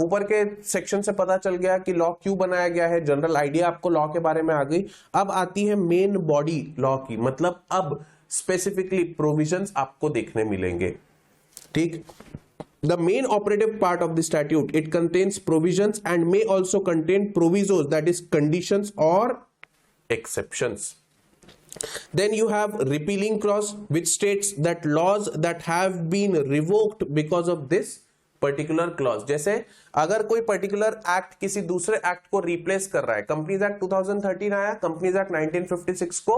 ऊपर के सेक्शन से पता चल गया कि लॉ क्यों बनाया गया है, जनरल आइडिया आपको लॉ के बारे में आ गई। अब आती है मेन बॉडी लॉ की, मतलब अब स्पेसिफिकली प्रोविजंस आपको देखने मिलेंगे, ठीक। The main operative part of the statute, it contains provisions and may also contain provisos, that is conditions or exceptions. Then you have repealing clause, which states that laws that have been revoked because of this particular clause, जैसे अगर कोई particular act किसी दूसरे act को replace कर रहा है, companies act 2013 आया, कंपनीज एक्ट 1956 को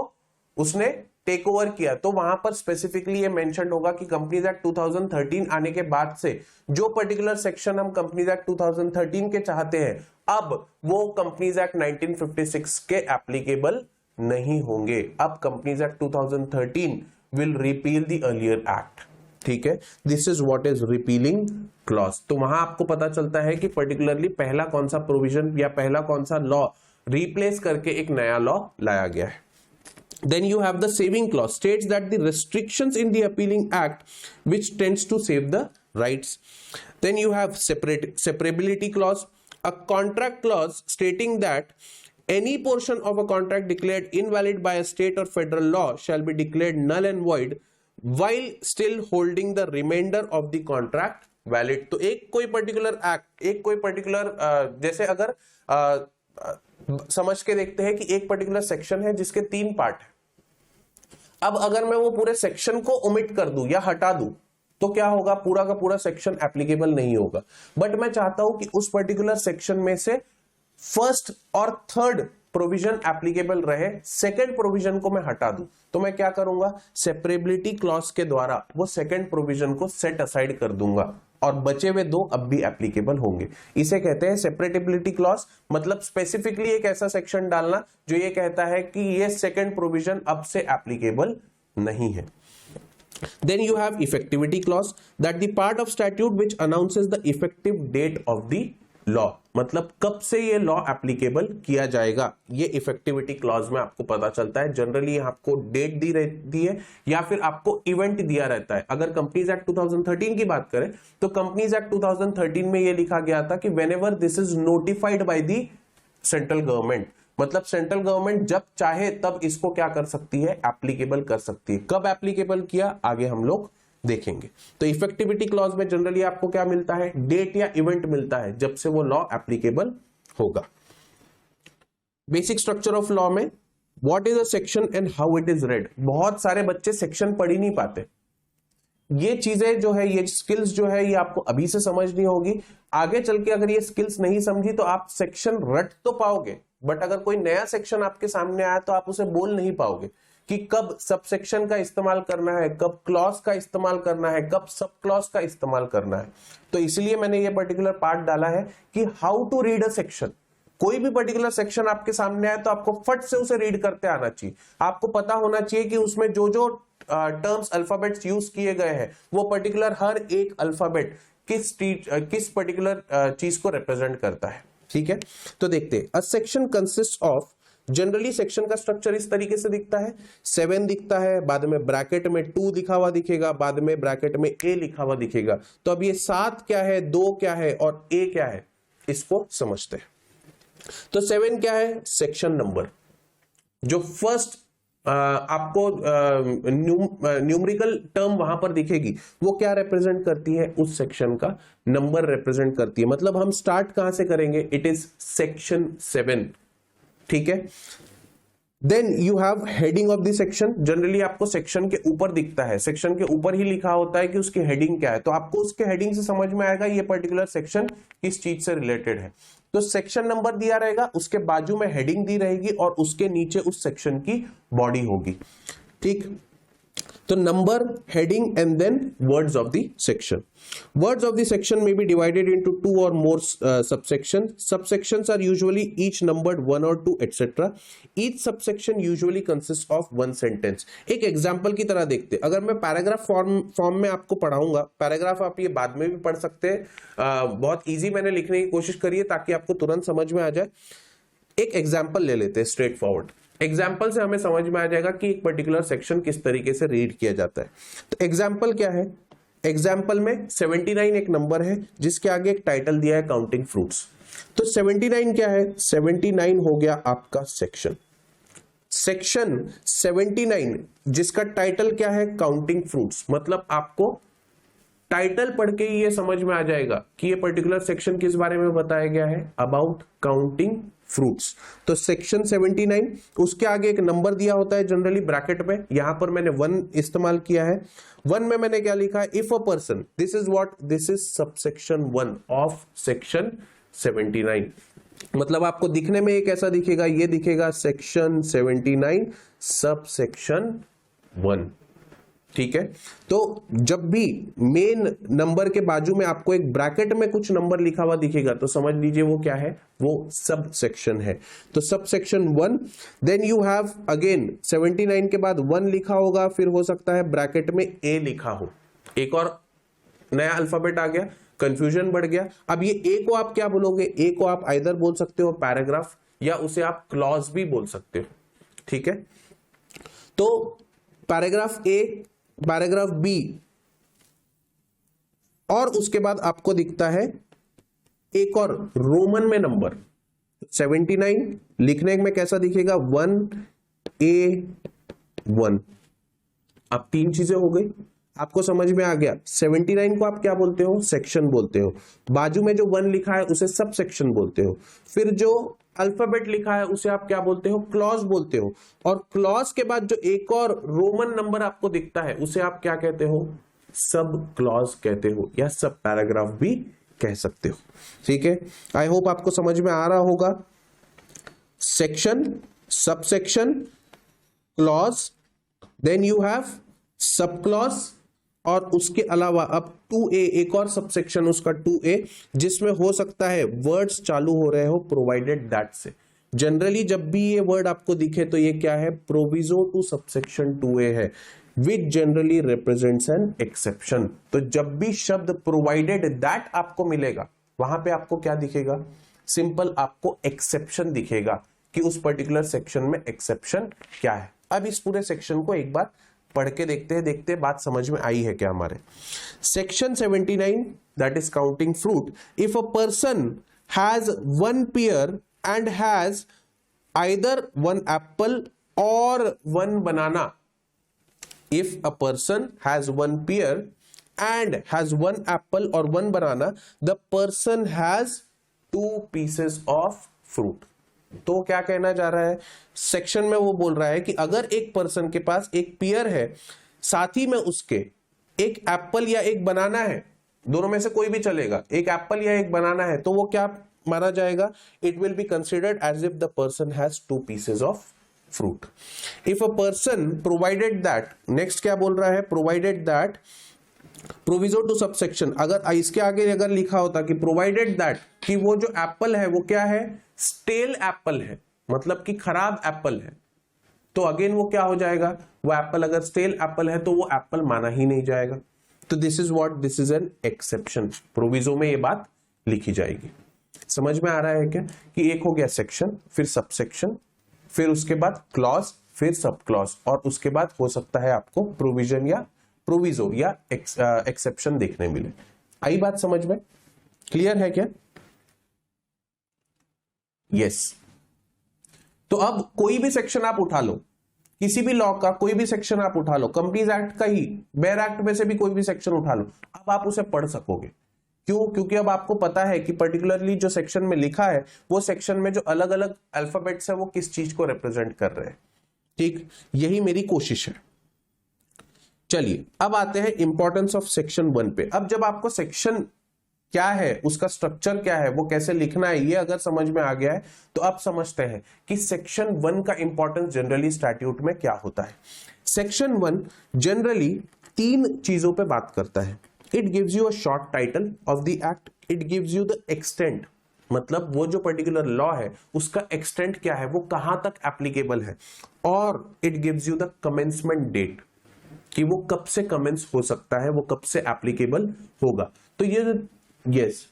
उसने टेक ओवर किया, तो वहां पर स्पेसिफिकली ये मेंशन होगा कि कंपनीज एक्ट 2013 आने के बाद से जो पर्टिकुलर सेक्शन हम कंपनीज एक्ट 2013 के चाहते हैं, अब वो कंपनीज एक्ट 1956 के एप्लीकेबल नहीं होंगे। अब companies act 2013 will repeal the earlier act, ठीक है। This is what is repealing clause. तो वहां आपको पता चलता है कि पर्टिकुलरली पहला कौन सा प्रोविजन या पहला कौन सा लॉ रिप्लेस करके एक नया लॉ लाया गया है। Then you have the saving clause, states that the restrictions in the appealing act which tends to save the rights. Then you have separability clause, a contract clause stating that any portion of a contract declared invalid by a state or federal law shall be declared null and void while still holding the remainder of the contract valid. तो एक कोई particular act, एक कोई particular जैसे अगर समझ के देखते हैं कि एक पर्टिकुलर सेक्शन है जिसके 3 पार्ट है, अब अगर मैं वो पूरे सेक्शन को ओमिट कर दूं या हटा दूं तो क्या होगा, पूरा का पूरा सेक्शन एप्लीकेबल नहीं होगा। बट मैं चाहता हूं कि उस पर्टिकुलर सेक्शन में से फर्स्ट और थर्ड प्रोविजन एप्लीकेबल रहे, सेकंड प्रोविजन को मैं हटा दूं, तो मैं क्या करूंगा, सेपरेबिलिटी क्लॉज के द्वारा वो सेकंड प्रोविजन को सेट असाइड कर दूंगा और बचे हुए 2 अब भी एप्लीकेबल होंगे। इसे कहते हैं सेपरेटेबिलिटी क्लॉज, मतलब स्पेसिफिकली एक ऐसा सेक्शन डालना जो ये कहता है कि ये सेकंड प्रोविजन अब से एप्लीकेबल नहीं है। Then you have effectivity clause, that the part of statute which announces the effective date of the law, मतलब कब से ये लॉ एप्लीकेबल किया जाएगा, ये इफेक्टिविटी क्लॉज में आपको पता चलता है। जनरली आपको डेट दी रहती है या फिर आपको इवेंट दिया रहता है। अगर कंपनीज एक्ट 2013 की बात करें तो कंपनीज एक्ट 2013 में ये लिखा गया था कि whenever this is notified by the central government, मतलब सेंट्रल गवर्नमेंट जब चाहे तब इसको क्या कर सकती है, एप्लीकेबल कर सकती है। कब एप्लीकेबल किया आगे हम लोग देखेंगे। तो इफेक्टिविटी क्लॉज में जनरली आपको क्या मिलता है, डेट या इवेंट मिलता है जब से वो लॉ एप्लीकेबल होगा। बेसिक स्ट्रक्चर ऑफ लॉ में what is a section and how it is red. बहुत सारे बच्चे सेक्शन पढ़ ही नहीं पाते। ये चीजें जो है, ये स्किल्स जो है, ये आपको अभी से समझनी होगी। आगे चल के अगर ये स्किल्स नहीं समझी तो आप सेक्शन रट तो पाओगे, बट अगर कोई नया सेक्शन आपके सामने आया तो आप उसे बोल नहीं पाओगे कि कब सब सेक्शन का इस्तेमाल करना है, कब क्लॉज का इस्तेमाल करना है, कब सब क्लॉज का इस्तेमाल करना है। तो इसलिए मैंने ये पर्टिकुलर पार्ट डाला है कि how to read a section. कोई भी पर्टिकुलर सेक्शन आपके सामने आए तो आपको फट से उसे रीड करते आना चाहिए। आपको पता होना चाहिए कि उसमें जो जो टर्म्स अल्फाबेट्स यूज किए गए हैं वो पर्टिकुलर हर एक अल्फाबेट किस पर्टिकुलर चीज को रिप्रेजेंट करता है। ठीक है, तो देखते हैं। A section consist of, generally section का स्ट्रक्चर इस तरीके से दिखता है, 7 दिखता है, बाद में ब्रैकेट में 2 लिखा हुआ दिखेगा, बाद में ब्रैकेट में A लिखा हुआ दिखेगा। तो अब ये 7 क्या है, 2 क्या है और A क्या है, इसको समझते हैं। तो 7 क्या है, सेक्शन नंबर। जो फर्स्ट आपको न्यूमेरिकल टर्म वहां पर दिखेगी वो क्या रिप्रेजेंट करती है, उस सेक्शन का नंबर रिप्रेजेंट करती है। मतलब हम स्टार्ट कहां से करेंगे, इट इज सेक्शन 7। ठीक है, then you have heading of the section. Generally आपको सेक्शन के ऊपर दिखता है, सेक्शन के ऊपर ही लिखा होता है कि उसकी हेडिंग क्या है, तो आपको उसके हेडिंग से समझ में आएगा ये पर्टिकुलर सेक्शन किस चीज से रिलेटेड है। तो सेक्शन नंबर दिया रहेगा, उसके बाजू में हेडिंग दी रहेगी और उसके नीचे उस सेक्शन की बॉडी होगी। ठीक, तो number, heading and than words of the section. Words of the section may be divided into 2 or more subsections. Subsections are usually each numbered 1 or 2, etc. Each subsection usually consists of one sentence. एक example की तरह देखते, अगर मैं paragraph form में आपको पढ़ाऊंगा, paragraph आप ये बाद में भी पढ़ सकते हैं, बहुत इजी मैंने लिखने की कोशिश करी है ताकि आपको तुरंत समझ में आ जाए। एक एग्जाम्पल ले लेते हैं स्ट्रेट फॉरवर्ड। एग्जाम्पल से हमें समझ में आ जाएगा कि एक पर्टिकुलर सेक्शन किस तरीके से रीड किया जाता है। तो एग्जाम्पल क्या है, एग्जाम्पल में 79 एक नंबर है जिसके आगे एक टाइटल दिया है काउंटिंग फ्रूट्स। तो 79 क्या है, 79 हो गया आपका सेक्शन। सेक्शन 79 जिसका टाइटल क्या है, काउंटिंग फ्रूट्स। मतलब आपको टाइटल पढ़ के ही ये समझ में आ जाएगा कि ये पर्टिकुलर सेक्शन किस बारे में बताया गया है, अबाउट काउंटिंग फ्रूट्स। तो सेक्शन 79, उसके आगे एक नंबर दिया होता है जनरली ब्रैकेट में, यहां पर मैंने 1 इस्तेमाल किया है। 1 में मैंने क्या लिखा है, if a person, this is what, this is subsection 1 of section 79। मतलब आपको दिखने में एक ऐसा दिखेगा, ये दिखेगा सेक्शन 79 सबसेक्शन 1। ठीक है, तो जब भी मेन नंबर के बाजू में आपको एक ब्रैकेट में कुछ नंबर लिखा हुआ दिखेगा तो समझ लीजिए वो क्या है, वो सब सेक्शन है। तो sub section 1। Then you have again 79 के बाद 1 लिखा होगा, फिर हो सकता है ब्रैकेट में A लिखा हो, एक और नया अल्फाबेट आ गया, कंफ्यूजन बढ़ गया। अब ये A को आप क्या बोलोगे, A को आप आइदर बोल सकते हो पैराग्राफ या उसे आप क्लॉज भी बोल सकते हो। ठीक है, तो पैराग्राफ A, पैराग्राफ B, और उसके बाद आपको दिखता है एक और रोमन में नंबर 79, लिखने में कैसा दिखेगा 1A1। अब तीन चीजें हो गई, आपको समझ में आ गया। 79 को आप क्या बोलते हो, सेक्शन बोलते हो। बाजू में जो 1 लिखा है उसे सब सेक्शन बोलते हो। फिर जो अल्फाबेट लिखा है उसे आप क्या बोलते हो, क्लॉज बोलते हो। और क्लॉज के बाद जो एक और रोमन नंबर आपको दिखता है उसे आप क्या कहते हो, सब क्लॉज कहते हो, या सब पैराग्राफ भी कह सकते हो। ठीक है, आई होप आपको समझ में आ रहा होगा। Section, sub section, clause, then you have sub clause, और उसके अलावा अब 2A, एक और सबसेक्शन उसका 2A, जिसमें हो सकता है वर्ड्स चालू हो रहे हो प्रोवाइडेड दैट से। जनरली जब भी ये वर्ड आपको दिखे तो ये क्या है, प्रोविजो टू सबसेक्शन 2A है, which generally represents an exception. तो जब भी शब्द प्रोवाइडेड दैट आपको मिलेगा वहां पे आपको क्या दिखेगा, सिंपल आपको एक्सेप्शन दिखेगा कि उस पर्टिकुलर सेक्शन में एक्सेप्शन क्या है। अब इस पूरे सेक्शन को एक बार पढ़ के देखते बात समझ में आई है क्या हमारे। Section 79 that is counting fruit, if a person has 1 pair and has either 1 Apple और 1 बनाना, if a person has 1 pear and has 1 apple or 1 banana, the person has 2 pieces of fruit। तो क्या कहना जा रहा है, सेक्शन में वो बोल रहा है कि अगर एक पर्सन के पास एक पियर है, साथ ही में उसके एक एप्पल या एक बनाना है, दोनों में से कोई भी चलेगा, एक एप्पल या एक बनाना है, तो वो क्या माना जाएगा, it will be considered as if the person has 2 pieces of fruit. If a person provided that, next क्या बोल रहा है, provided that proviso to subsection, अगर इसके आगे अगर लिखा होता कि प्रोवाइडेड दैट कि वो जो एप्पल है वो क्या है, स्टेल एप्पल है, मतलब कि खराब एप्पल है, तो अगेन वो क्या हो जाएगा, वो एप्पल अगर स्टेल एप्पल है तो वो एप्पल माना ही नहीं जाएगा। तो this is what, this is an exception. Proviso में ये बात लिखी जाएगी। समझ में आ रहा है क्या, कि एक हो गया सेक्शन, फिर सबसेक्शन, फिर उसके बाद क्लॉज, फिर सब क्लॉज, और उसके बाद हो सकता है आपको प्रोविजन या प्रोविजो या एक्सेप्शन देखने मिले। आई बात समझ में, क्लियर है क्या? यस। तो अब कोई भी सेक्शन आप उठा लो, किसी भी लॉ का कोई भी सेक्शन आप उठा लो, कंपनीज एक्ट का ही, बेयर एक्ट में से भी कोई भी सेक्शन उठा लो, अब आप उसे पढ़ सकोगे। क्यों? क्योंकि अब आपको पता है कि पर्टिकुलरली जो सेक्शन में लिखा है वो सेक्शन में जो अलग अलग अल्फाबेट्स है वो किस चीज को रिप्रेजेंट कर रहे हैं। ठीक, यही मेरी कोशिश है। चलिए अब आते हैं इंपॉर्टेंस ऑफ सेक्शन 1 पे। अब जब आपको सेक्शन क्या है, उसका स्ट्रक्चर क्या है, वो कैसे लिखना है, ये अगर समझ में आ गया है तो अब समझते हैं कि सेक्शन 1 का इंपॉर्टेंस जनरली स्टैट्यूट में क्या होता है। सेक्शन 1 जनरली 3 चीजों पे बात करता है। It gives you a short title of the act, it gives you the extent, मतलब वो जो पर्टिकुलर लॉ है उसका एक्सटेंट क्या है, वो कहां तक एप्लीकेबल है, और it gives you the commencement date, कि वो कब से कमेंस हो सकता है, वो कब से एप्लीकेबल होगा। तो ये यस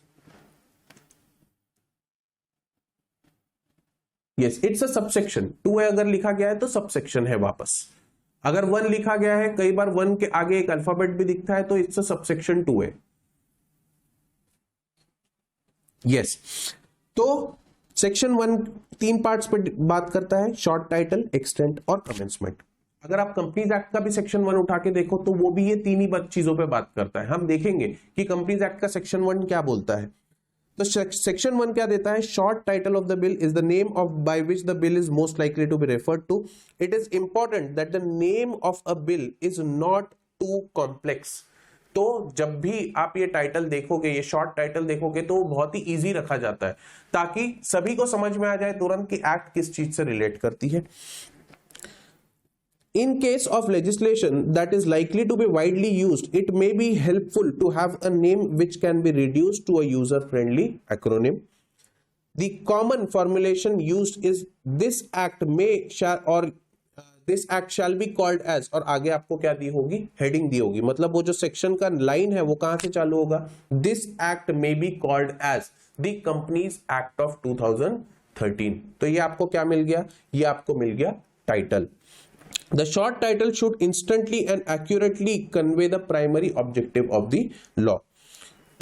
इट्स अ सबसेक्शन। 2 अगर लिखा गया है तो सबसेक्शन है वापस। अगर 1 लिखा गया है, कई बार 1 के आगे एक अल्फाबेट भी दिखता है, तो इट्स अ सबसेक्शन 2 है। यस, तो सेक्शन 1 3 पार्ट्स पे बात करता है, शॉर्ट टाइटल, एक्सटेंट और कमेंसमेंट। अगर आप कंपनीज एक्ट का भी सेक्शन 1 उठा के देखो तो वो भी ये 3 ही चीजों पे बात करता है। हम देखेंगे कि कंपनीज एक्ट का सेक्शन 1 क्या बोलता है। तो सेक्शन 1 क्या देता है, short title of the bill is the name of by which the bill is most likely to be referred to. It is important that the name of a bill is not too complex. तो जब भी आप ये title देखोगे, ये short title देखोगे, तो वो बहुत ही इजी रखा जाता है ताकि सभी को समझ में आ जाए तुरंत कि एक्ट किस चीज से रिलेट करती है। In case of legislation that is likely to be widely used, it may be helpful to have a name which can be reduced to a user-friendly acronym. The common formulation used is this act may shall or this act shall be called as, और आगे आपको क्या दी होगी, heading दी होगी, मतलब वो जो section का लाइन है वो कहां से चालू होगा, this act may be called as the Companies Act of 2013। तो ये आपको क्या मिल गया, ये आपको मिल गया title. The short title should instantly and accurately convey the primary objective of the law.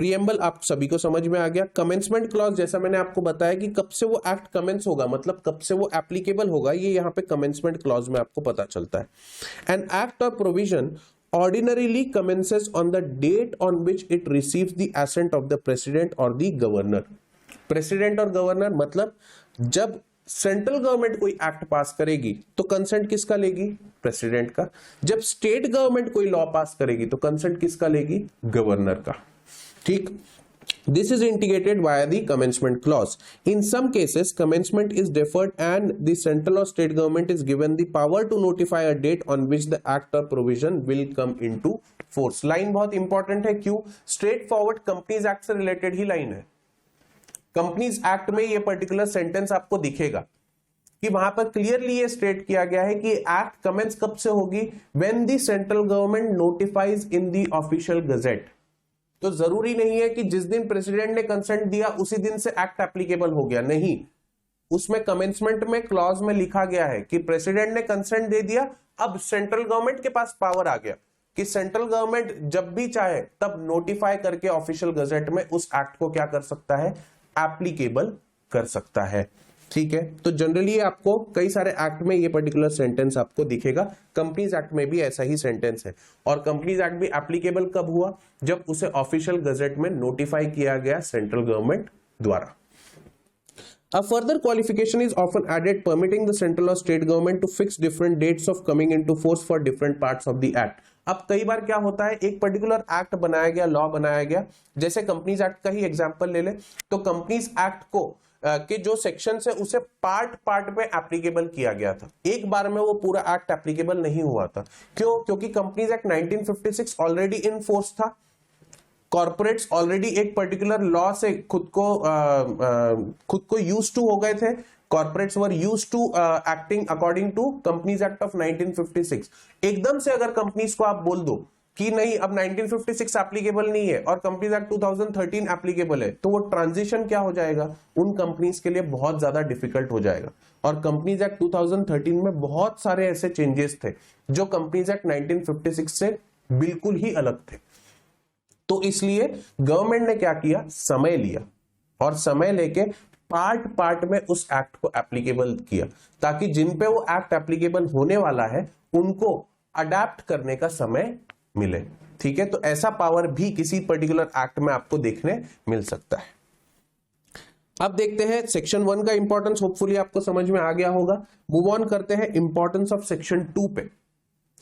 Preamble आप सभी को समझ में आ गया। कमेंसमेंट क्लॉज जैसा मैंने आपको बताया कि कब से वो एक्ट कमेंस होगा, मतलब कब से वो एप्लीकेबल होगा, ये यहाँ पे कमेंसमेंट क्लॉज में आपको पता चलता है। एन एक्ट और provision ordinarily commences on the date on which it receives the assent of the president or the governor। President और गवर्नर मतलब जब सेंट्रल गवर्नमेंट कोई एक्ट पास करेगी तो कंसेंट किसका लेगी? प्रेसिडेंट का। जब स्टेट गवर्नमेंट कोई लॉ पास करेगी तो कंसेंट किसका लेगी? गवर्नर का। ठीक, this is indicated via the commencement clause. In some cases commencement is deferred and the central or state government is given the power to notify a date on which the act or provision will come into force। Line बहुत important है, क्यों? Straight forward companies act से related ही line है। Companies act में ये particular sentence आपको दिखेगा कि वहां पर क्लियरली ये स्टेट किया गया है कि एक्ट कमेंस कब से होगी? When the central government notifies in the official gazette. तो जरूरी नहीं है कि जिस दिन प्रेसिडेंट ने कंसेंट दिया उसी दिन से एक्ट एप्लीकेबल हो गया, नहीं। उसमें कमेंसमेंट में क्लॉज में लिखा गया है कि प्रेसिडेंट ने कंसेंट दे दिया, अब सेंट्रल गवर्नमेंट के पास पावर आ गया कि सेंट्रल गवर्नमेंट जब भी चाहे तब नोटिफाई करके ऑफिशियल गजेट में उस एक्ट को क्या कर सकता है? एप्लीकेबल कर सकता है। ठीक है, तो जनरली आपको कई सारे एक्ट में ये पर्टिकुलर सेंटेंस आपको दिखेगा। कंपनीज एक्ट में भी ऐसा ही सेंटेंस है। और कंपनीज एक्ट भी एप्लीकेबल कब हुआ? जब उसे ऑफिशियल गजेट में नोटिफाई किया गया सेंट्रल गवर्नमेंट द्वारा। A further qualification is often added permitting the central or state government to fix different dates of coming into force for different parts of the act। अब कई बार क्या होता है, एक पर्टिकुलर एक्ट बनाया गया, लॉ बनाया गया, जैसे कंपनीज एक्ट का ही एग्जांपल ले ले, तो कंपनीज एक्ट को के जो सेक्शन है उसे पार्ट पार्ट में एप्लीकेबल किया गया था। एक बार में वो पूरा एक्ट एप्लीकेबल नहीं हुआ था। क्यों? क्योंकि companies act 1956 already in force था। कॉर्पोरेट्स ऑलरेडी एक पर्टिकुलर लॉ से खुद को यूज टू हो गए थे। Corporates were use to acting according to companies act of 1956। एकदम से अगर कंपनीज को आप बोल दो कि नहीं अब 1956 एप्लीकेबल नहीं है और कंपनीज एक्ट 2013 एप्लीकेबल है, तो वो ट्रांजिशन क्या हो जाएगा? उन कंपनीज के लिए बहुत ज्यादा डिफिकल्ट हो जाएगा। और कंपनीज एक्ट 2013 में बहुत सारे ऐसे चेंजेस थे जो कंपनीज एक्ट 1956 से बिल्कुल ही अलग थे। तो इसलिए गवर्नमेंट ने क्या किया? समय लिया और समय लेके पार्ट पार्ट में उस एक्ट को एप्लीकेबल किया, ताकि जिन पे वो एक्ट एप्लीकेबल होने वाला है उनको अडेप्ट करने का समय मिले। ठीक है, तो ऐसा पावर भी किसी पर्टिकुलर एक्ट में आपको देखने मिल सकता है। अब देखते हैं सेक्शन 1 का इंपॉर्टेंस, होपफुली आपको समझ में आ गया होगा। मूव ऑन करते हैं इंपॉर्टेंस ऑफ सेक्शन 2 पे।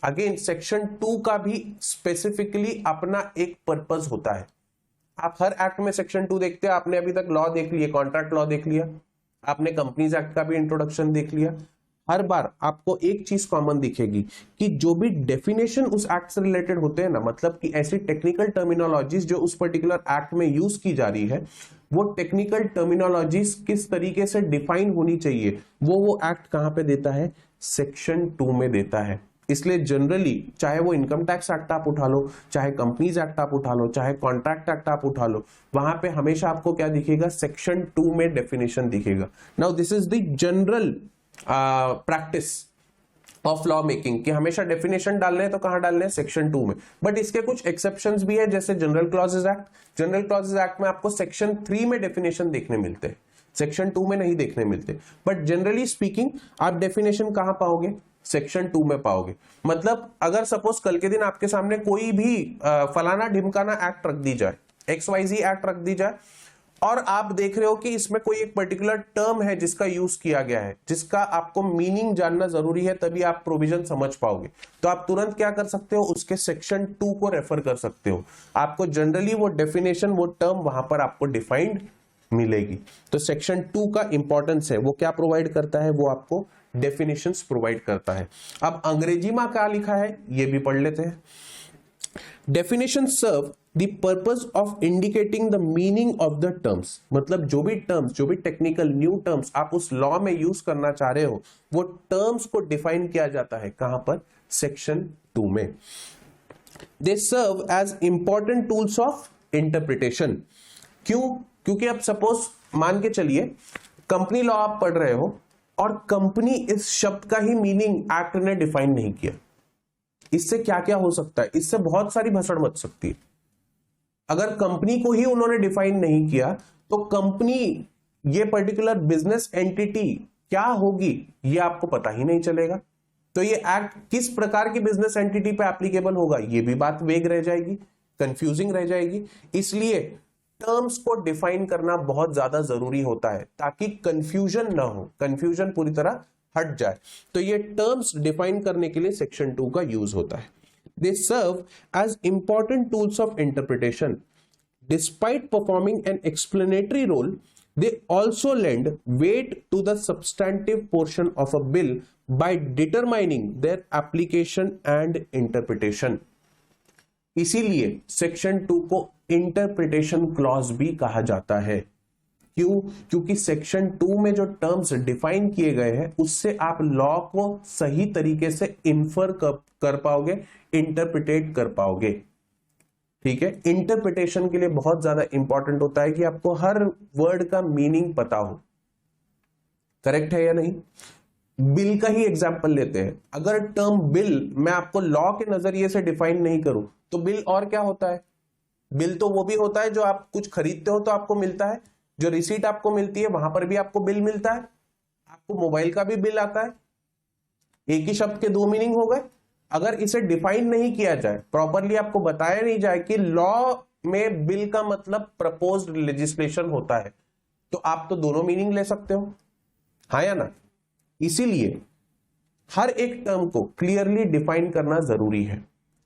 अगेन सेक्शन 2 का भी स्पेसिफिकली अपना एक पर्पस होता है। आप हर एक्ट में सेक्शन 2 देखते हैं। आपने अभी तक लॉ देख लिया, कॉन्ट्रैक्ट लॉ देख लिया, आपने कंपनीज एक्ट का भी इंट्रोडक्शन देख लिया। हर बार आपको एक चीज कॉमन दिखेगी कि जो भी डेफिनेशन उस एक्ट से रिलेटेड होते हैं ना, मतलब कि ऐसी टेक्निकल टर्मिनोलॉजीज जो उस पर्टिकुलर एक्ट में यूज की जा रही है, वो टेक्निकल टर्मिनोलॉजीज किस तरीके से डिफाइन होनी चाहिए, वो एक्ट कहां पे देता है? सेक्शन 2 में देता है। इसलिए जनरली चाहे वो इनकम टैक्स एक्ट आप उठा लो, चाहे कंपनीज एक्ट आप उठा लो, चाहे कॉन्ट्रैक्ट एक्ट आप उठा लो, वहां पे हमेशा आपको क्या दिखेगा? सेक्शन 2 में डेफिनेशन दिखेगा। Now this is the general practice of law making कि हमेशा डेफिनेशन डालने हैं तो कहां डालने हैं? सेक्शन 2 में। बट इसके कुछ एक्सेप्शंस भी है, जैसे general clauses act. General clauses act में आपको सेक्शन 3 में डेफिनेशन देखने मिलते हैं, सेक्शन 2 में नहीं देखने मिलते। बट जनरली स्पीकिंग आप डेफिनेशन कहां पाओगे? सेक्शन 2 में पाओगे। मतलब अगर सपोज कल के दिन आपके सामने कोई भी फलाना ढिमकाना एक्ट रख दी जाए, XYZ एक्ट रख दी जाए, और आप देख रहे हो कि इसमें कोई एक पर्टिकुलर टर्म है जिसका यूज किया गया है, जिसका आपको मीनिंग जानना जरूरी है, तभी आप प्रोविजन समझ पाओगे, तो आप तुरंत क्या कर सकते हो? उसके सेक्शन 2 को रेफर कर सकते हो। आपको जनरली वो डेफिनेशन, वो टर्म वहां पर आपको डिफाइंड मिलेगी। तो सेक्शन 2 का इंपॉर्टेंस है, वो क्या प्रोवाइड करता है? वो आपको डेफिनेशंस प्रोवाइड करता है। अब अंग्रेजी में क्या लिखा है ये भी पढ़ लेते हैं। Definition serve the purpose of indicating the meaning of the terms. मतलब जो भी टर्म्स, जो भी टेक्निकल न्यू टर्म्स आप उस लॉ में यूज करना चाह रहे हो, वो टर्म्स को डिफाइन किया जाता है कहां पर? सेक्शन 2 में। They serve as important tools of interpretation. क्यों? क्योंकि अब सपोज मान के चलिए कंपनी लॉ आप पढ़ रहे हो और कंपनी इस शब्द का ही मीनिंग एक्ट ने डिफाइन नहीं किया। इससे क्या क्या हो सकता है? इससे बहुत सारी भसड़ मच सकती है। अगर कंपनी को ही उन्होंने डिफाइन नहीं किया तो कंपनी, ये पर्टिकुलर बिजनेस एंटिटी क्या होगी ये आपको पता ही नहीं चलेगा। तो ये एक्ट किस प्रकार की बिजनेस एंटिटी पे एप्लीकेबल होगा ये भी बात वेग रह जाएगी, कंफ्यूजिंग रह जाएगी। इसलिए टर्म्स को डिफाइन करना बहुत ज्यादा जरूरी होता है ताकि कंफ्यूजन ना हो, कंफ्यूजन पूरी तरह हट जाए। तो ये टर्म्स डिफाइन करने के लिए सेक्शन 2 का यूज होता है। They serve as important tools of interpretation. Despite performing an explanatory role, they also lend weight to the substantive portion of a bill by determining their application and interpretation. इसीलिए section 2 को interpretation clause भी कहा जाता है। क्यों? क्योंकि section 2 में जो टर्म्स डिफाइन किए गए हैं उससे आप लॉ को सही तरीके से इन्फर कर पाओगे, इंटरप्रिटेट कर पाओगे। ठीक है, इंटरप्रिटेशन के लिए बहुत ज्यादा इंपॉर्टेंट होता है कि आपको हर वर्ड का मीनिंग पता हो। करेक्ट है या नहीं? बिल का ही एग्जांपल लेते हैं। अगर टर्म बिल मैं आपको लॉ के नजरिए से डिफाइन नहीं करूं तो बिल और क्या होता है? बिल तो वो भी होता है जो आप कुछ खरीदते हो तो आपको मिलता है, जो रिसीट आपको मिलती है वहां पर भी आपको बिल मिलता है, आपको मोबाइल का भी बिल आता है। एक ही शब्द के दो मीनिंग हो गए। अगर इसे डिफाइन नहीं किया जाए, प्रॉपरली आपको बताया नहीं जाए कि लॉ में बिल का मतलब प्रपोज्ड लेजिस्लेशन होता है, तो आप तो दोनों मीनिंग ले सकते हो, हाँ या ना? इसीलिए हर एक टर्म को क्लियरली डिफाइन करना जरूरी है।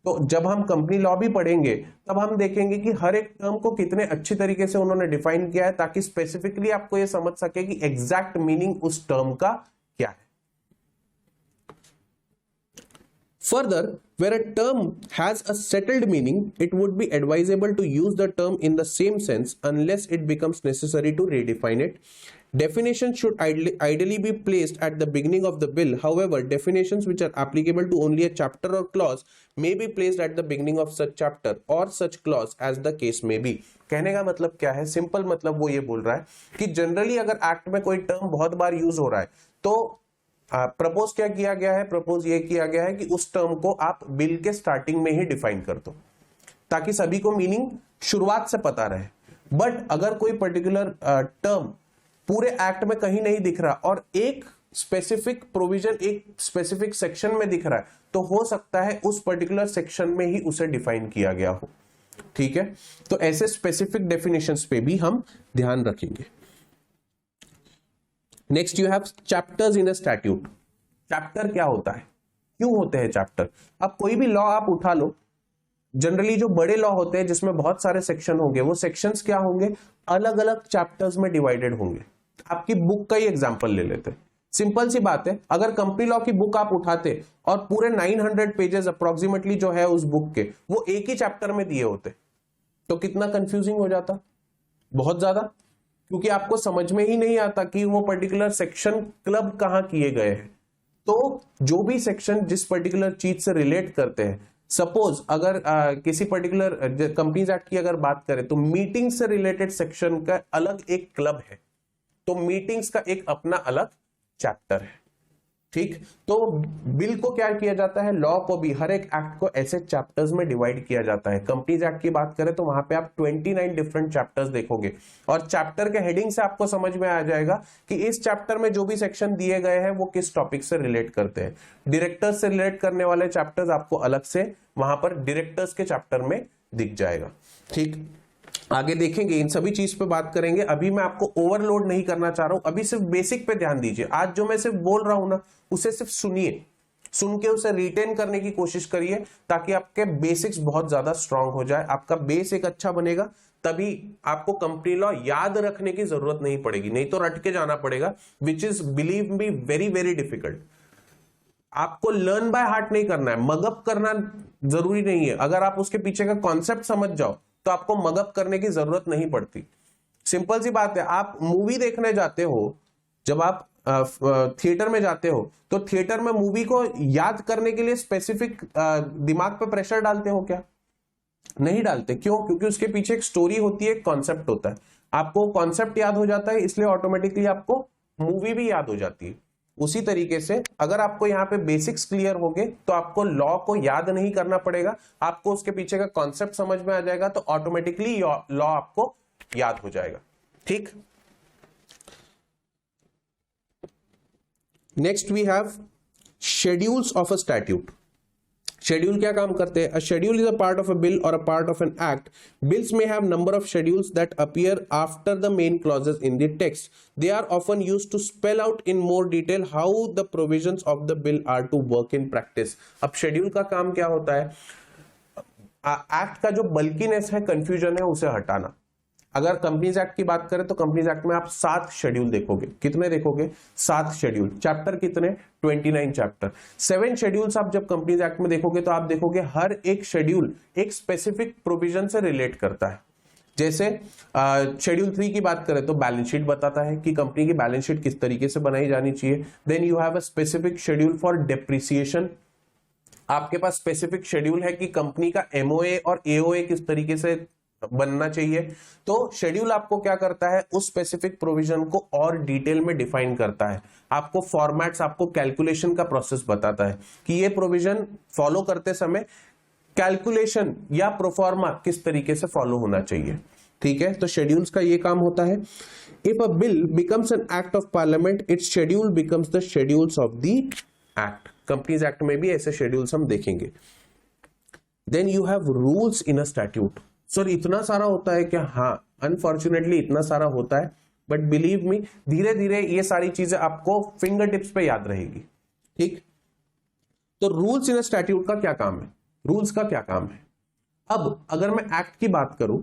तो जब हम कंपनी लॉ भी पढ़ेंगे तब हम देखेंगे कि हर एक टर्म को कितने अच्छी तरीके से उन्होंने डिफाइन किया है ताकि स्पेसिफिकली आपको यह समझ सके कि एग्जैक्ट मीनिंग उस टर्म का क्या है। Further, where a term has a settled meaning, it would be advisable to use the term in the same sense unless it becomes necessary to redefine it. Definitions should ideally be placed at the beginning of the bill. However, definitions which are applicable to only a chapter or clause may be placed at the beginning of such chapter or such clause as the case may be. कहने का मतलब क्या है? Simple मतलब वो ये बोल रहा है कि जनरली अगर एक्ट में कोई टर्म बहुत बार यूज हो रहा है तो प्रपोज क्या किया गया है? प्रपोज ये किया गया है कि उस टर्म को आप बिल के स्टार्टिंग में ही डिफाइन कर दो ताकि सभी को मीनिंग शुरुआत से पता रहे। बट अगर कोई पर्टिकुलर टर्म पूरे एक्ट में कहीं नहीं दिख रहा और एक स्पेसिफिक प्रोविजन एक स्पेसिफिक सेक्शन में दिख रहा है तो हो सकता है उस पर्टिकुलर सेक्शन में ही उसे डिफाइन किया गया हो। ठीक है, तो ऐसे स्पेसिफिक डेफिनेशंस पे भी हम ध्यान रखेंगे। Next you have chapters in a statute. Chapter क्या होता है? क्यों होते हैं चैप्टर? अब कोई भी लॉ आप उठा लो, जनरली जो बड़े लॉ होते हैं जिसमें बहुत सारे सेक्शन होंगे वो सेक्शंस क्या होंगे? अलग अलग चैप्टर्स में डिवाइडेड होंगे। आपकी बुक का ही एग्जांपल ले लेते हैं। सिंपल सी बात है, अगर कंपनी लॉ की बुक आप उठाते और पूरे 900 पेजेस अप्रोक्सीमेटली जो है उस बुक के वो एक ही चैप्टर में दिए होते तो कितना कंफ्यूजिंग हो जाता? बहुत ज्यादा, क्योंकि आपको समझ में ही नहीं आता कि वो पर्टिकुलर सेक्शन क्लब कहां किए गए हैं। तो जो भी सेक्शन जिस पर्टिकुलर चीज से रिलेट करते हैं, सपोज अगर किसी पर्टिकुलर कंपनीज एक्ट की अगर बात करें तो मीटिंग से रिलेटेड सेक्शन का अलग एक क्लब है, तो मीटिंग्स का एक अपना अलग चैप्टर है। ठीक, तो बिल को क्या किया जाता है? लॉ को भी, हर एक एक्ट को ऐसे चैप्टर्स में डिवाइड किया जाता है। कंपनीज एक्ट की बात करें तो वहां पे आप 29 डिफरेंट चैप्टर्स देखोगे और चैप्टर के हेडिंग से आपको समझ में आ जाएगा कि इस चैप्टर में जो भी सेक्शन दिए गए हैं वो किस टॉपिक से रिलेट करते हैं। डायरेक्टर्स से रिलेट करने वाले चैप्टर्स आपको अलग से वहां पर डायरेक्टर्स के चैप्टर में दिख जाएगा। ठीक, आगे देखेंगे, इन सभी चीज पे बात करेंगे। अभी मैं आपको ओवरलोड नहीं करना चाह रहा हूं, अभी सिर्फ बेसिक पे ध्यान दीजिए। आज जो मैं सिर्फ बोल रहा हूं ना उसे सिर्फ सुनिए, सुन के उसे रिटेन करने की कोशिश करिए ताकि आपके बेसिक्स बहुत ज्यादा स्ट्रांग हो जाए, आपका बेस एक अच्छा बनेगा। तभी आपको कंपनी लॉ याद रखने की जरूरत नहीं पड़ेगी, नहीं तो रट के जाना पड़ेगा, which is believe me very very difficult. आपको लर्न बाय हार्ट नहीं करना है, मगअप करना जरूरी नहीं है। अगर आप उसके पीछे का कॉन्सेप्ट समझ जाओ तो आपको मगअप करने की जरूरत नहीं पड़ती। सिंपल सी बात है, आप मूवी देखने जाते हो, जब आप थिएटर में जाते हो तो थिएटर में मूवी को याद करने के लिए स्पेसिफिक दिमाग पे प्रेशर डालते हो क्या? नहीं डालते। क्यों? क्योंकि उसके पीछे एक स्टोरी होती है, एक कॉन्सेप्ट होता है। आपको कॉन्सेप्ट याद हो जाता है, इसलिए ऑटोमेटिकली आपको मूवी भी याद हो जाती है। उसी तरीके से अगर आपको यहाँ पे बेसिक्स क्लियर हो गए तो आपको लॉ को याद नहीं करना पड़ेगा, आपको उसके पीछे का कॉन्सेप्ट समझ में आ जाएगा, तो ऑटोमेटिकली लॉ आपको याद हो जाएगा। ठीक, next we have schedules of a statute. Schedule क्या काम करते हैं? A schedule is a part of a bill और a part of an act. Bills may have number of schedules that appear after the main clauses in the text. They are often used to spell out in more detail how the provisions of the bill are to work in practice. अब schedule का काम क्या होता है? Act का जो bulkiness है, confusion है, उसे हटाना। अगर कंपनीज एक्ट की बात करें तो कंपनीज एक्ट में आप 7 शेड्यूल देखोगे। कितने देखोगे? 7 शेड्यूल। चैप्टर कितने? 29 चैप्टर। 7 शेड्यूल्स आप जब कंपनीज एक्ट में देखोगे तो आप देखोगे हर एक शेड्यूल एक स्पेसिफिक प्रोविजन से रिलेट करता है। जैसे शेड्यूल 3 की बात करें तो बैलेंस शीट बताता है कि कंपनी की बैलेंस शीट किस तरीके से बनाई जानी चाहिए। Then you have a specific schedule for depreciation. आपके पास स्पेसिफिक शेड्यूल है कि कंपनी का एमओए और एओए किस तरीके से बनना चाहिए। तो शेड्यूल आपको क्या करता है? उस स्पेसिफिक प्रोविजन को और डिटेल में डिफाइन करता है, आपको फॉर्मेट्स, आपको कैलकुलेशन का प्रोसेस बताता है कि ये प्रोविजन फॉलो करते समय कैलकुलेशन या प्रोफॉर्मा किस तरीके से फॉलो होना चाहिए। ठीक है, तो शेड्यूल्स का ये काम होता है। If a bill becomes an act of parliament, its schedule becomes the schedules of the act. Companies act में भी ऐसे शेड्यूल्स हम देखेंगे। Then you have rules in a statute. Sir इतना सारा होता है क्या? हाँ, अनफॉर्चुनेटली इतना सारा होता है, बट बिलीव मी धीरे धीरे ये सारी चीजें आपको फिंगर टिप्स पे याद रहेगी। ठीक, तो रूल्स इन अ स्टैट्यूट का क्या काम है? रूल्स का क्या काम है? अब अगर मैं एक्ट की बात करूं